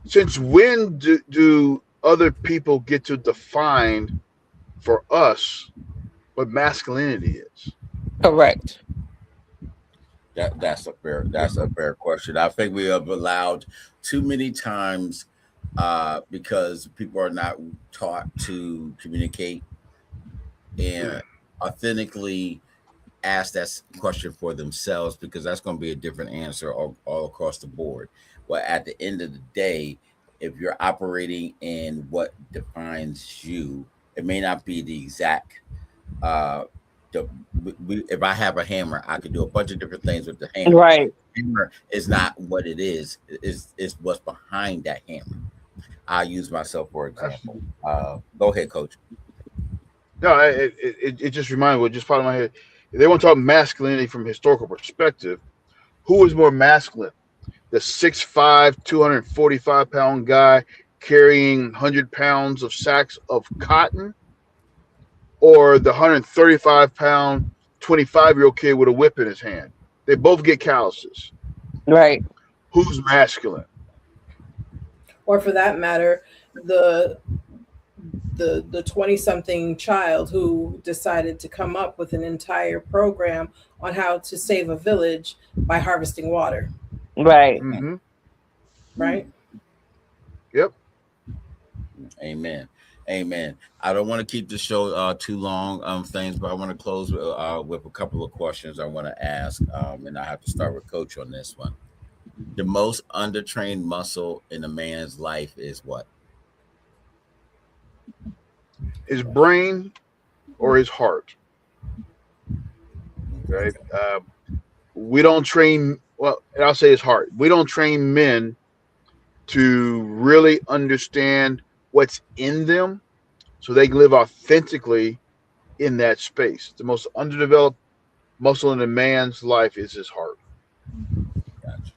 Since when do other people get to define for us what masculinity is? Correct. That's a fair question. I think we have allowed too many times because people are not taught to communicate and authentically ask that question for themselves, because that's going to be a different answer all across the board. Well, at the end of the day, if you're operating in what defines you, it may not be the exact uh, the, if I have a hammer, I can do a bunch of different things with the hammer. Right. Hammer is not what it is what's behind that hammer. I use myself for example. Absolutely. Go ahead, coach. No, it just reminded me, what just popped in my head. If they want to talk masculinity from a historical perspective, who is more masculine? The 6'5", 245-pound guy carrying 100 pounds of sacks of cotton, or the 135-pound 25-year-old kid with a whip in his hand? They both get calluses. Right. Who's masculine? Or for that matter, the 20-something child who decided to come up with an entire program on how to save a village by harvesting water. Right. Mm-hmm. Right. Yep. Amen. Amen. I don't want to keep the show too long, things, but I want to close with a couple of questions I want to ask, and I have to start with Coach on this one. The most undertrained muscle in a man's life is what? His brain or his heart. Right. We don't train. Well, and I'll say his heart. We don't train men to really understand what's in them, so they can live authentically in that space. The most underdeveloped muscle in a man's life is his heart. Gotcha.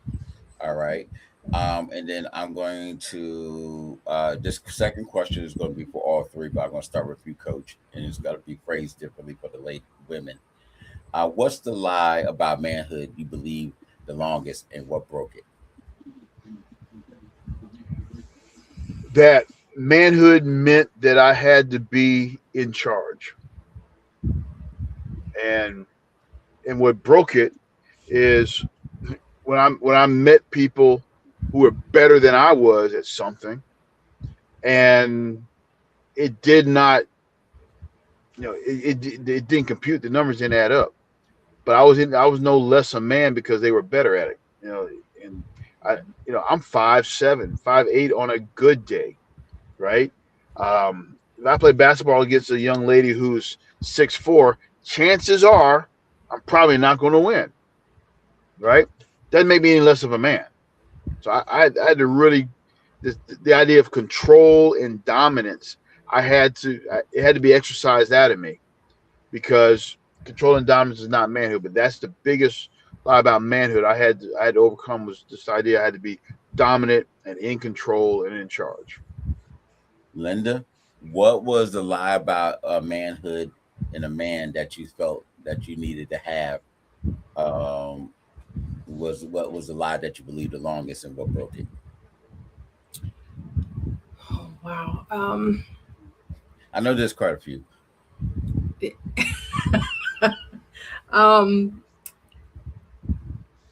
All right. And then I'm going to this second question is going to be for all three, but I'm going to start with you, Coach, and it's got to be phrased differently for the late women. What's the lie about manhood you believe the longest, and what broke it? That manhood meant that I had to be in charge, and what broke it is when I met people who were better than I was at something, and it did not, it didn't compute. The numbers didn't add up. But I was no less a man because they were better at it. And I'm 5'7", 5'8" on a good day, right? If I play basketball against a young lady who's 6'4", chances are I'm probably not going to win, right? Doesn't make me any less of a man. So I had to really, the idea of control and dominance, it had to be exercised out of me, because control and dominance is not manhood. But that's the biggest lie about manhood I had to overcome, was this idea I had to be dominant and in control and in charge. Linda, what was the lie about manhood in a man that you felt that you needed to have? What was the lie that you believed the longest, and what broke it? Oh, wow. I know there's quite a few.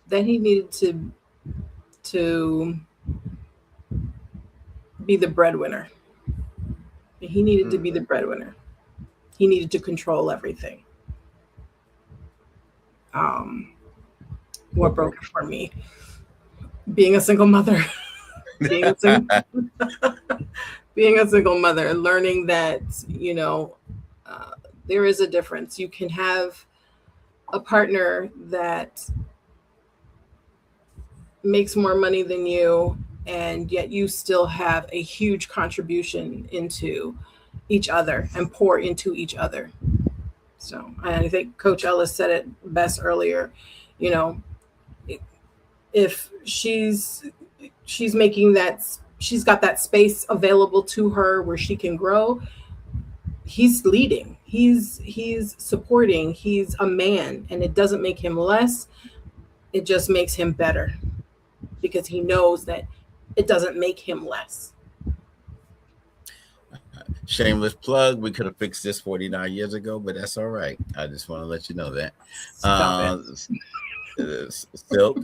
That he needed to be the breadwinner. He needed to be the breadwinner. He needed to control everything. What broke it for me? Being a single mother. being a single mother, learning that, there is a difference. You can have a partner that makes more money than you, and yet you still have a huge contribution into each other and pour into each other. So I think Coach Ellis said it best earlier. If she's making that, she's got that space available to her where she can grow, he's leading, he's supporting, he's a man, and it doesn't make him less. It just makes him better, because he knows that it doesn't make him less. Shameless plug. We could have fixed this 49 years ago, but that's all right. I just want to let you know that. Silk,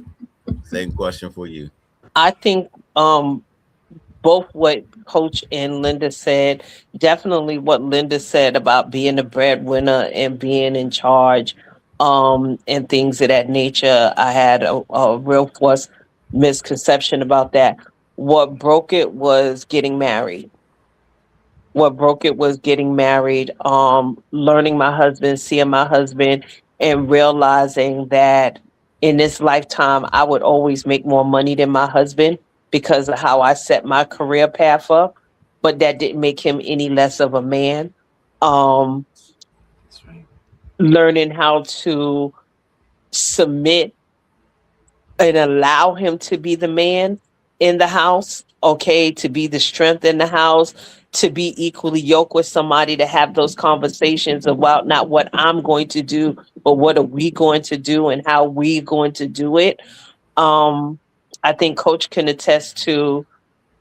same question for you. I think both what Coach and Linda said, definitely what Linda said about being a breadwinner and being in charge, and things of that nature. I had a real force misconception about that. What broke it was getting married. What broke it was getting married, learning my husband, seeing my husband, and realizing that in this lifetime, I would always make more money than my husband because of how I set my career path up. But that didn't make him any less of a man. Um, That's right. Learning how to submit and allow him to be the man in the house, okay, to be the strength in the house, to be equally yoked with somebody, to have those conversations about not what I'm going to do, but what are we going to do and how we going to do it. Um, I think Coach can attest to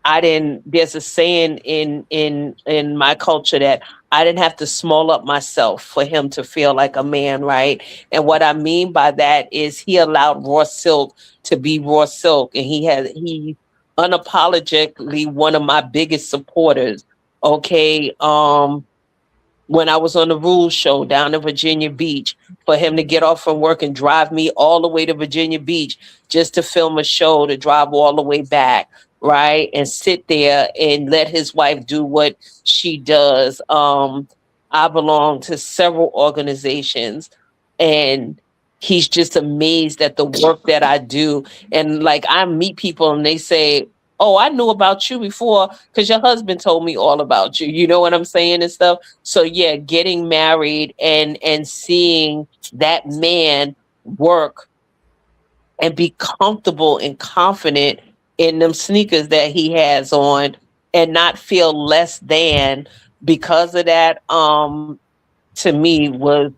I didn't there's a saying in my culture that I didn't have to small up myself for him to feel like a man, right? And what I mean by that is he allowed Raw Silk to be Raw Silk, and he unapologetically one of my biggest supporters. Okay. When I was on the Rules show down in Virginia Beach, for him to get off from work and drive me all the way to Virginia Beach just to film a show, to drive all the way back, right? And sit there and let his wife do what she does. I belong to several organizations, and he's just amazed at the work that I do. And like I meet people and they say, "Oh, I knew about you before because your husband told me all about you." You know what I'm saying and stuff. So yeah, getting married and seeing that man work and be comfortable and confident in them sneakers that he has on and not feel less than because of that, to me was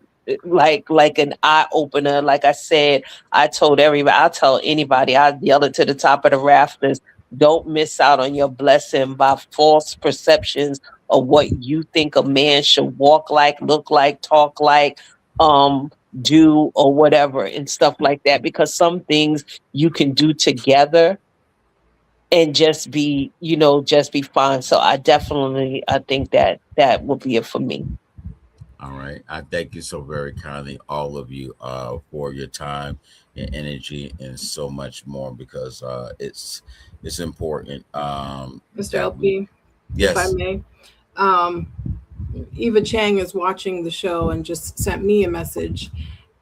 like an eye opener. Like I said, I told everybody, I'll tell anybody, I yell it to the top of the rafters. Don't miss out on your blessing by false perceptions of what you think a man should walk like, look like, talk like, do or whatever and stuff like that. Because some things you can do together and just be fine. So I think that that would be it for me. All right. I thank you so very kindly, all of you, for your time and energy and so much more because it's important Mr. that we LP, if I yes. may. Um, Eva Chang is watching the show and just sent me a message.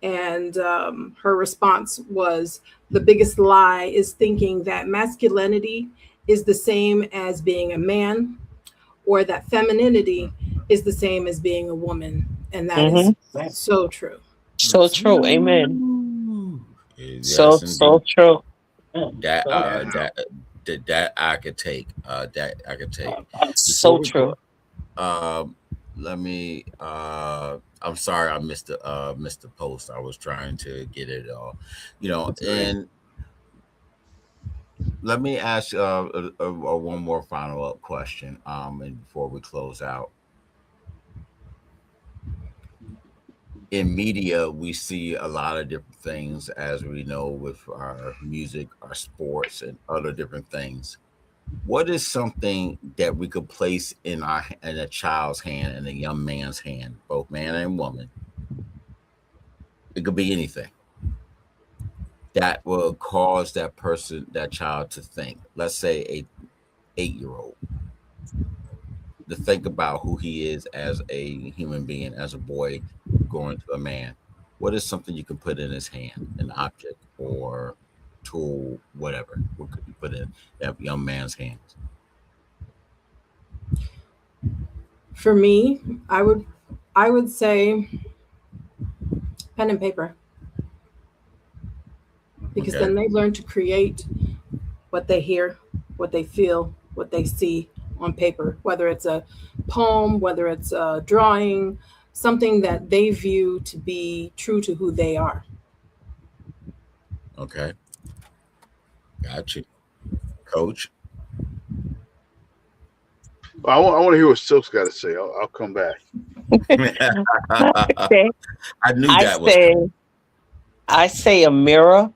And her response was the biggest lie is thinking that masculinity is the same as being a man or that femininity is the same as being a woman. And that is Hmm. so true. So true. Amen. Yes, So indeed. true. That Yeah. that I could take. That I could take. Before So we true. go, let me. I'm sorry, I missed the post. I was trying to get it all, That's great. and let me ask one more final up question. And before we close out, in media, we see a lot of different things, as we know, with our music, our sports, and other different things. What is something that we could place in a child's hand and a young man's hand, both man and woman? It could be anything that will cause that child to think. Let's say a 8-year old to think about who he is as a human being, as a boy growing to a man. What is something you can put in his hand, an object or tool, whatever? What could you put in that young man's hands? For me, I would say pen and paper because Okay. then they learn to create what they hear, what they feel, what they see on paper, whether it's a poem, whether it's a drawing, something that they view to be true to who they are. Okay. Got you. Coach. Well, I want to hear what Silk's got to say. I'll come back. I I say, knew I that was say, coming. I say a mirror,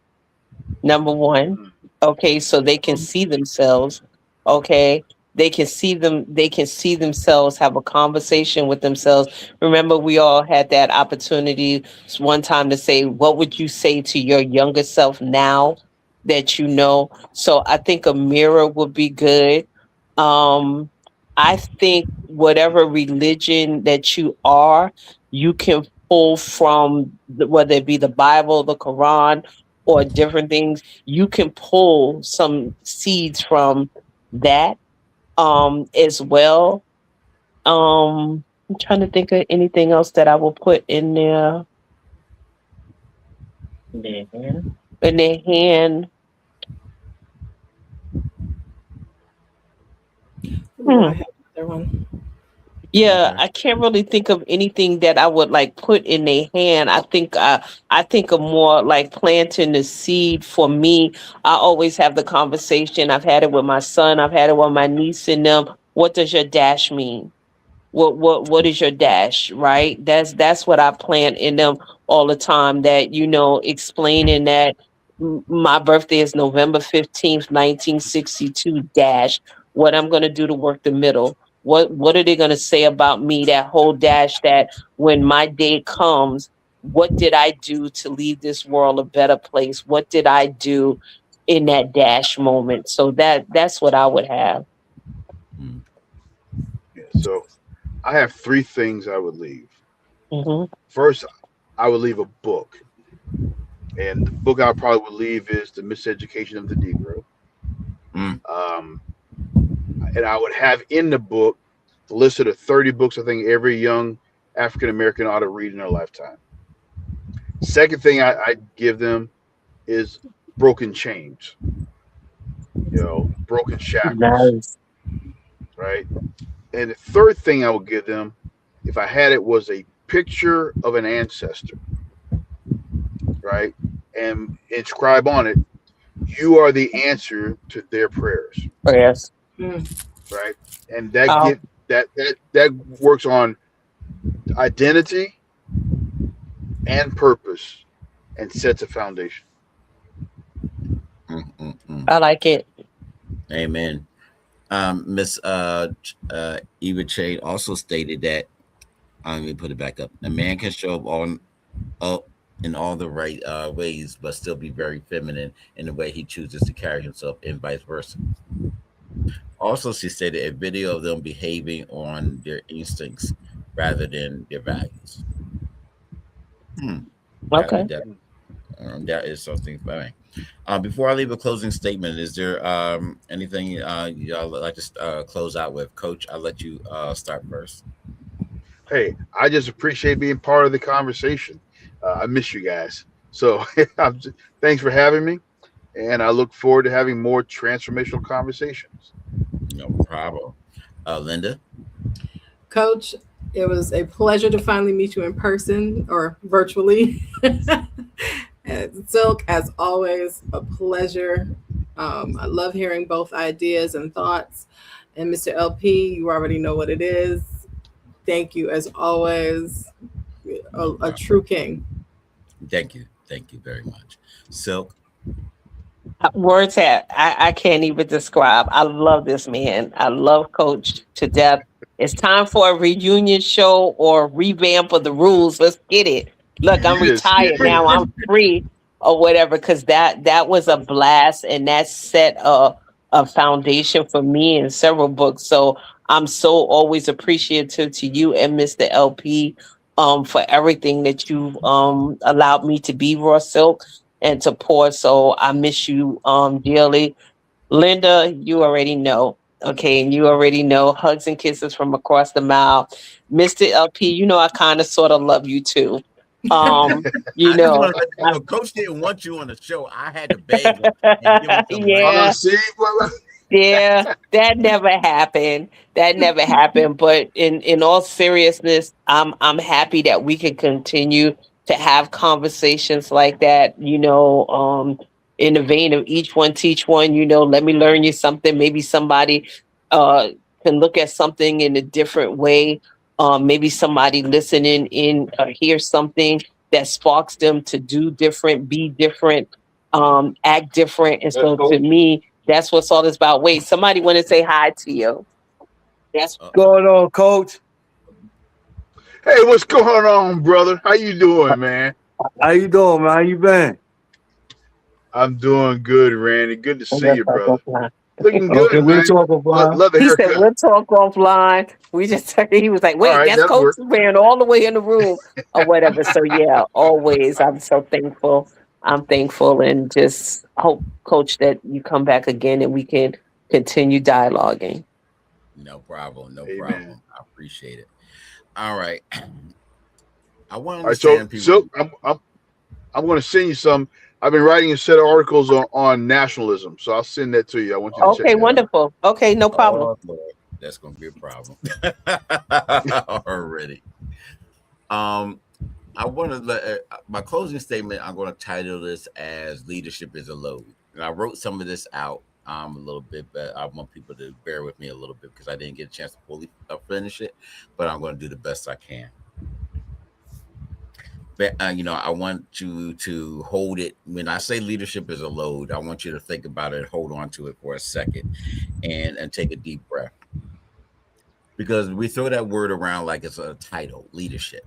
number one. Mm. Okay, so they can see themselves. Okay, they can see themselves, have a conversation with themselves. Remember, we all had that opportunity one time to say, what would you say to your younger self now that you know? So I think a mirror would be good. Um, I think whatever religion that you are, you can pull from whether it be the Bible, the Quran, or different things. You can pull some seeds from that as well. I'm trying to think of anything else that I will put in there. In their hand. Ooh, I Hmm. have another one. Yeah, Okay. I can't really think of anything that I would like put in their hand. I think of more like planting the seed for me. I always have the conversation. I've had it with my son, I've had it with my niece and them. What does your dash mean? What is your dash, right? That's what I plant in them all the time, that explaining that my birthday is November 15th, 1962 dash, what I'm going to do to work the middle, what are they going to say about me, that whole dash, that when my day comes, what did I do to leave this world a better place, what did I do in that dash moment. So that's what I would have. Mm. Yeah, so I have three things I would leave. Hmm. First, I would leave a book, and the book I probably would leave is The Miseducation of the Negro. Mm. Um, and I would have in the book the list of the 30 books I think every young African American ought to read in their lifetime. Second thing I'd give them is Broken Chains, Broken Shackles, Nice. right? And the third thing I would give them, if I had it, was a picture of an ancestor, right? And inscribe on it, "You are the answer to their prayers," Yes. Mm. right? And that Oh, get that works on identity and purpose and sets a foundation. Mm. Mm. Mm. I like it. Amen. Miss Eva Chain also stated that, let me put it back up. A man can show up in all the right ways, but still be very feminine in the way he chooses to carry himself, and vice versa. Also, she stated a video of them behaving on their instincts rather than their values. Hmm. Okay. That is something for me. Before I leave a closing statement, is there anything y'all like to close out with? Coach, I'll let you start first. Hey, I just appreciate being part of the conversation. I miss you guys. So thanks for having me. And I look forward to having more transformational conversations. No problem. Linda? Coach, it was a pleasure to finally meet you in person or virtually. And Silk, as always, a pleasure. I love hearing both ideas and thoughts. And Mr. LP, you already know what it is. Thank you, as always. No A problem. true king. Thank you. Thank you very much. Silk? Words have I can't even describe. I love this man. I love Coach to death. It's time for a reunion show or revamp of the rules. Let's get it. Look, I'm Yes, retired yeah. now. I'm free or whatever, because that was a blast, and that set a foundation for me in several books. So I'm so always appreciative to you and Mr. LP for everything that you've allowed me to be, Raw Silk, and to pour. So I miss you dearly. Linda, you already know. Okay, and you already know, hugs and kisses from across the mile. Mr. LP, I kind of sort of love you too. Um, you I just know. want to let you know, Coach didn't want you on the show. I had to beg him and give him some money. Yeah. See, Yeah, that never happened. That never happened. But in all seriousness, I'm happy that we can continue to have conversations like that, in the vein of each one teach one, let me learn you something. Maybe somebody uh can look at something in a different way. Maybe somebody listening in hear something that sparks them to do different, be different, act different. And so to me, that's what's all this about. Wait, somebody want to say hi to you. That's Uh, Going on, coach? hey, what's going on, brother? How you doing, man? How you doing, man? How you been? I'm doing good, Randy. Good to see you, brother. Looking Okay, good, we'll man. talk offline. Love the He said, haircut. we'll talk offline. We just, he was like, All wait, right, that's that Coach worked. ran all the way in the room or whatever. So, yeah, always. I'm so thankful. I'm thankful and just hope, Coach, that you come back again and we can continue dialoguing. No problem. No Amen. problem. I appreciate it. All right. I want to All right, so understand people. Silk, I'm going to send you some. I've been writing a set of articles on nationalism, so I'll send that to you. I want you to check Okay, that out. wonderful. Okay, no problem. Oh, Lord, that's going to be a problem already. I want to let my closing statement. I'm going to title this as "Leadership is a Load," and I wrote some of this out a little bit, but I want people to bear with me a little bit because I didn't get a chance to fully finish it. But I'm going to do the best I can. But I want you to hold it. When I say leadership is a load, I want you to think about it, hold on to it for a second, and take a deep breath. Because we throw that word around like it's a title, leadership,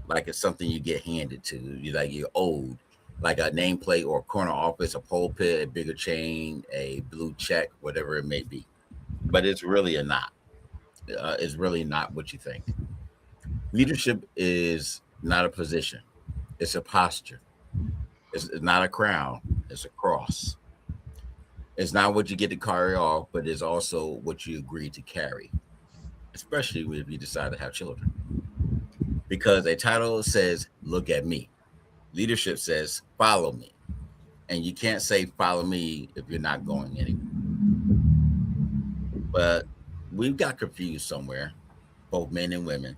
like it's something you get handed to, you're owed, like a nameplate or a corner office, a pulpit, a bigger chain, a blue check, whatever it may be. But it's really a not. It's really not what you think. Leadership is not a position; it's a posture. It's not a crown; it's a cross. It's not what you get to carry off, but it's also what you agree to carry, especially if you decide to have children. Because a title says, look at me. Leadership says, follow me. And you can't say, follow me if you're not going anywhere. But we've got confused somewhere, both men and women.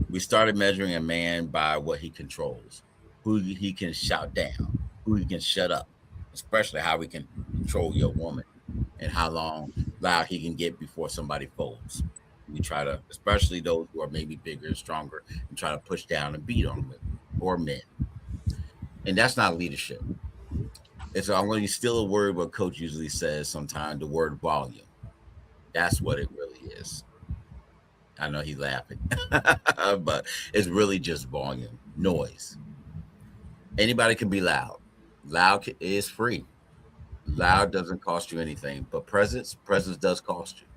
We started measuring a man by what he controls, who he can shout down, who he can shut up, especially how he can control your woman and how long loud he can get before somebody folds. We try to, especially those who are maybe bigger and stronger, and try to push down and beat on women or men. And that's not leadership. And so I'm going to steal a word what Coach usually says sometimes, the word volume. That's what it really is. I know he's laughing, but it's really just volume, noise. Anybody can be loud. Loud is free. Loud doesn't cost you anything, but presence does cost you.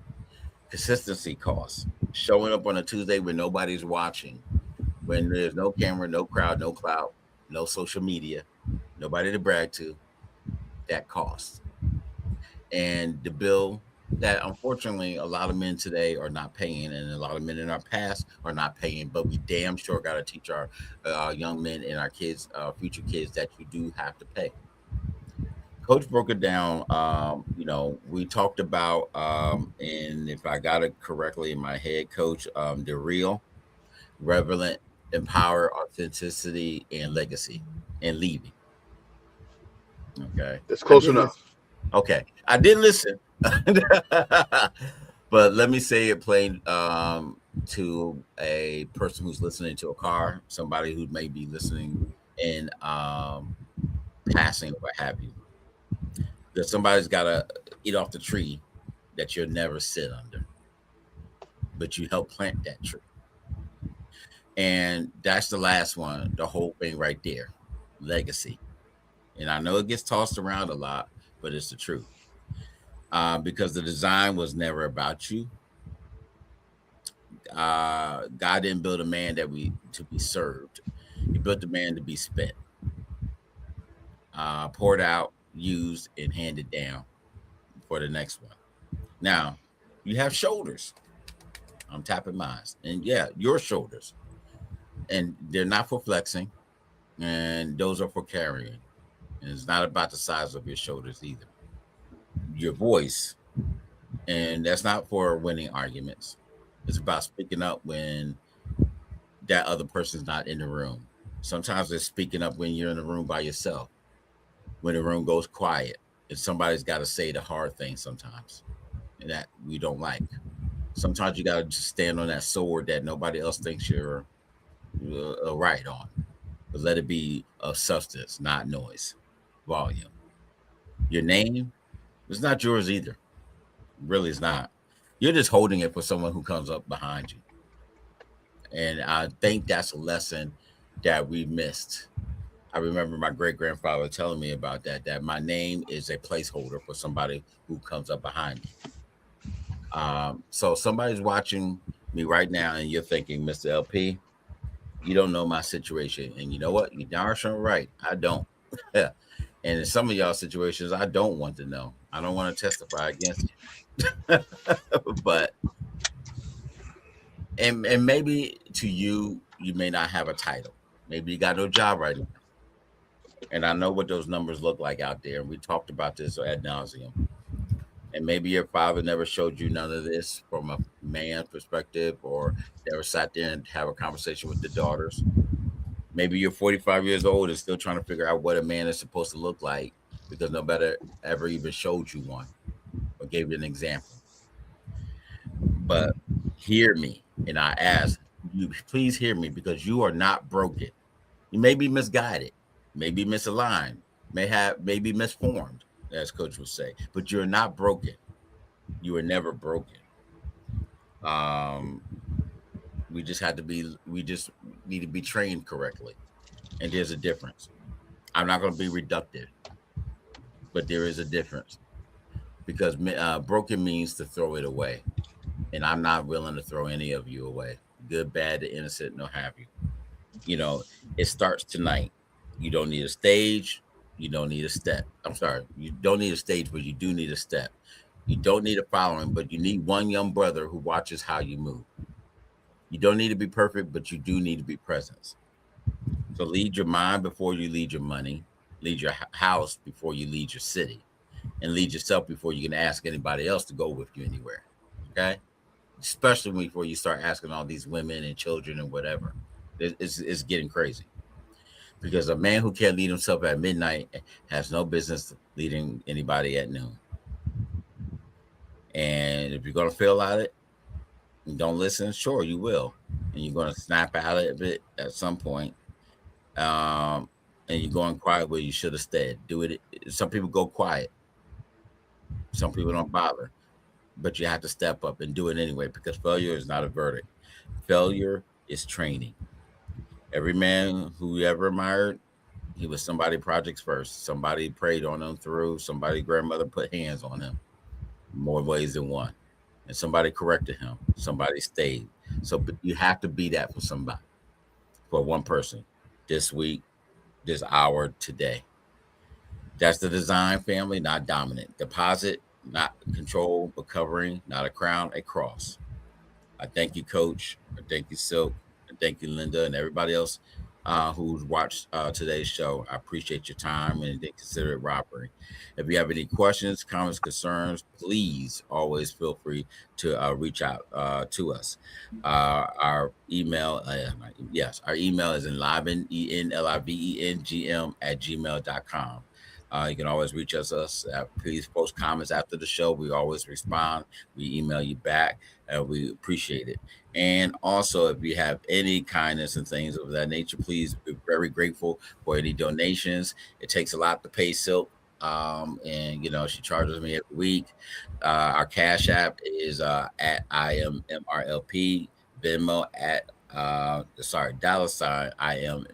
Consistency costs. Showing up on a Tuesday when nobody's watching, when there's no camera, no crowd, no clout, no social media, nobody to brag to, that costs. And the bill that unfortunately a lot of men today are not paying, and a lot of men in our past are not paying, but we damn sure got to teach our young men and our kids, future kids, that you do have to pay. Coach broke it down. We talked about, and if I got it correctly in my head, Coach, the real, relevant, empower, authenticity, and legacy, and leaving. Okay, That's I close did listen. enough. Okay, I did listen, but let me say it plain to a person who's listening to a car, somebody who may be listening in passing, or what have you. That somebody's got to eat off the tree that you'll never sit under, but you help plant that tree. And that's the last one, the whole thing right there, legacy. And I know it gets tossed around a lot, but it's the truth. Because the design was never about you. God didn't build a man to be served. He built a man to be spent, poured out, used, and handed down for the next one. Now, you have shoulders. I'm tapping mine. And yeah, your shoulders. And they're not for flexing, and those are for carrying. And it's not about the size of your shoulders either. Your voice, and that's not for winning arguments. It's about speaking up when that other person's not in the room. Sometimes it's speaking up when you're in the room by yourself, when the room goes quiet, and somebody's got to say the hard thing sometimes, and that we don't like. Sometimes you got to just stand on that sword that nobody else thinks you're right on. But let it be of substance, not noise, volume. Your name is not yours either. Really, it's not. You're just holding it for someone who comes up behind you. And I think that's a lesson that we missed. I remember my great grandfather telling me about that. That my name is a placeholder for somebody who comes up behind me. So somebody's watching me right now, and you're thinking, Mr. LP, you don't know my situation, and you know what? You darn sure right, I don't. Yeah. And in some of y'all situations, I don't want to know. I don't want to testify against you. But and maybe to you, you may not have a title. Maybe you got no job right now. And I know what those numbers look like out there. And we talked about this ad nauseum. And maybe your father never showed you none of this from a man perspective, or never sat there and have a conversation with the daughters. Maybe you're 45 years old and still trying to figure out what a man is supposed to look like because nobody ever even showed you one or gave you an example. But hear me, and I ask you, please hear me, because you are not broken. You may be misguided, may be misaligned, may be misformed, as Coach would say, but you're not broken. You were never broken. Um, we just need to be trained correctly, and there's a difference. I'm not going to be reductive, but there is a difference because broken means to throw it away, and I'm not willing to throw any of you away, good, bad, the innocent, no have you. You know, it starts tonight. You don't need a stage. You don't need a step. I'm sorry. You don't need a stage, but you do need a step. You don't need a following, but you need one young brother who watches how you move. You don't need to be perfect, but you do need to be present. So lead your mind before you lead your money. Lead your house before you lead your city. And lead yourself before you can ask anybody else to go with you anywhere. Okay? Especially before you start asking all these women and children and whatever. It's getting crazy. Because a man who can't lead himself at midnight has no business leading anybody at noon. And if you're going to fail at it and don't listen, sure, you will. And you're going to snap out of it at some point. And you're going quiet where you should have stayed. Do it. Some people go quiet. Some people don't bother. But you have to step up and do it anyway, because failure is not a verdict. Failure is training. Every man who you ever admired, he was somebody projects first. Somebody prayed on him through. Somebody grandmother put hands on him, more ways than one. And somebody corrected him. Somebody stayed. So you have to be that for somebody, for one person, this week, this hour, today. That's the design family, not dominant. Deposit, not control, but covering, not a crown, a cross. I thank you, Coach. I thank you, Silk. And thank you, Linda, and everybody else who's watched today's show. I appreciate your time and didn't consider it robbery. If you have any questions, comments, concerns, please always feel free to reach out to us. Our email, our email is enliven, ENLIVENGM @gmail.com. You can always reach us. Please post comments after the show. We always respond. We email you back, and we appreciate it. And also, if you have any kindness and things of that nature, please be very grateful for any donations. It takes a lot to pay Silk. And she charges me every week. Our Cash App is at IMMRLP, Venmo at $ I am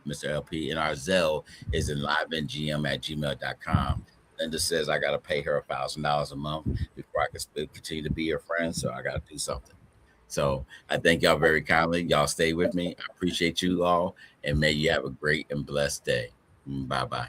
Mr. LP, and our Zelle is enlivengm@gmail.com. Linda says I got to pay her $1,000 a month before I can continue to be her friend, so I got to do something. So I thank y'all very kindly. Y'all stay with me. I appreciate you all, and may you have a great and blessed day. Bye bye.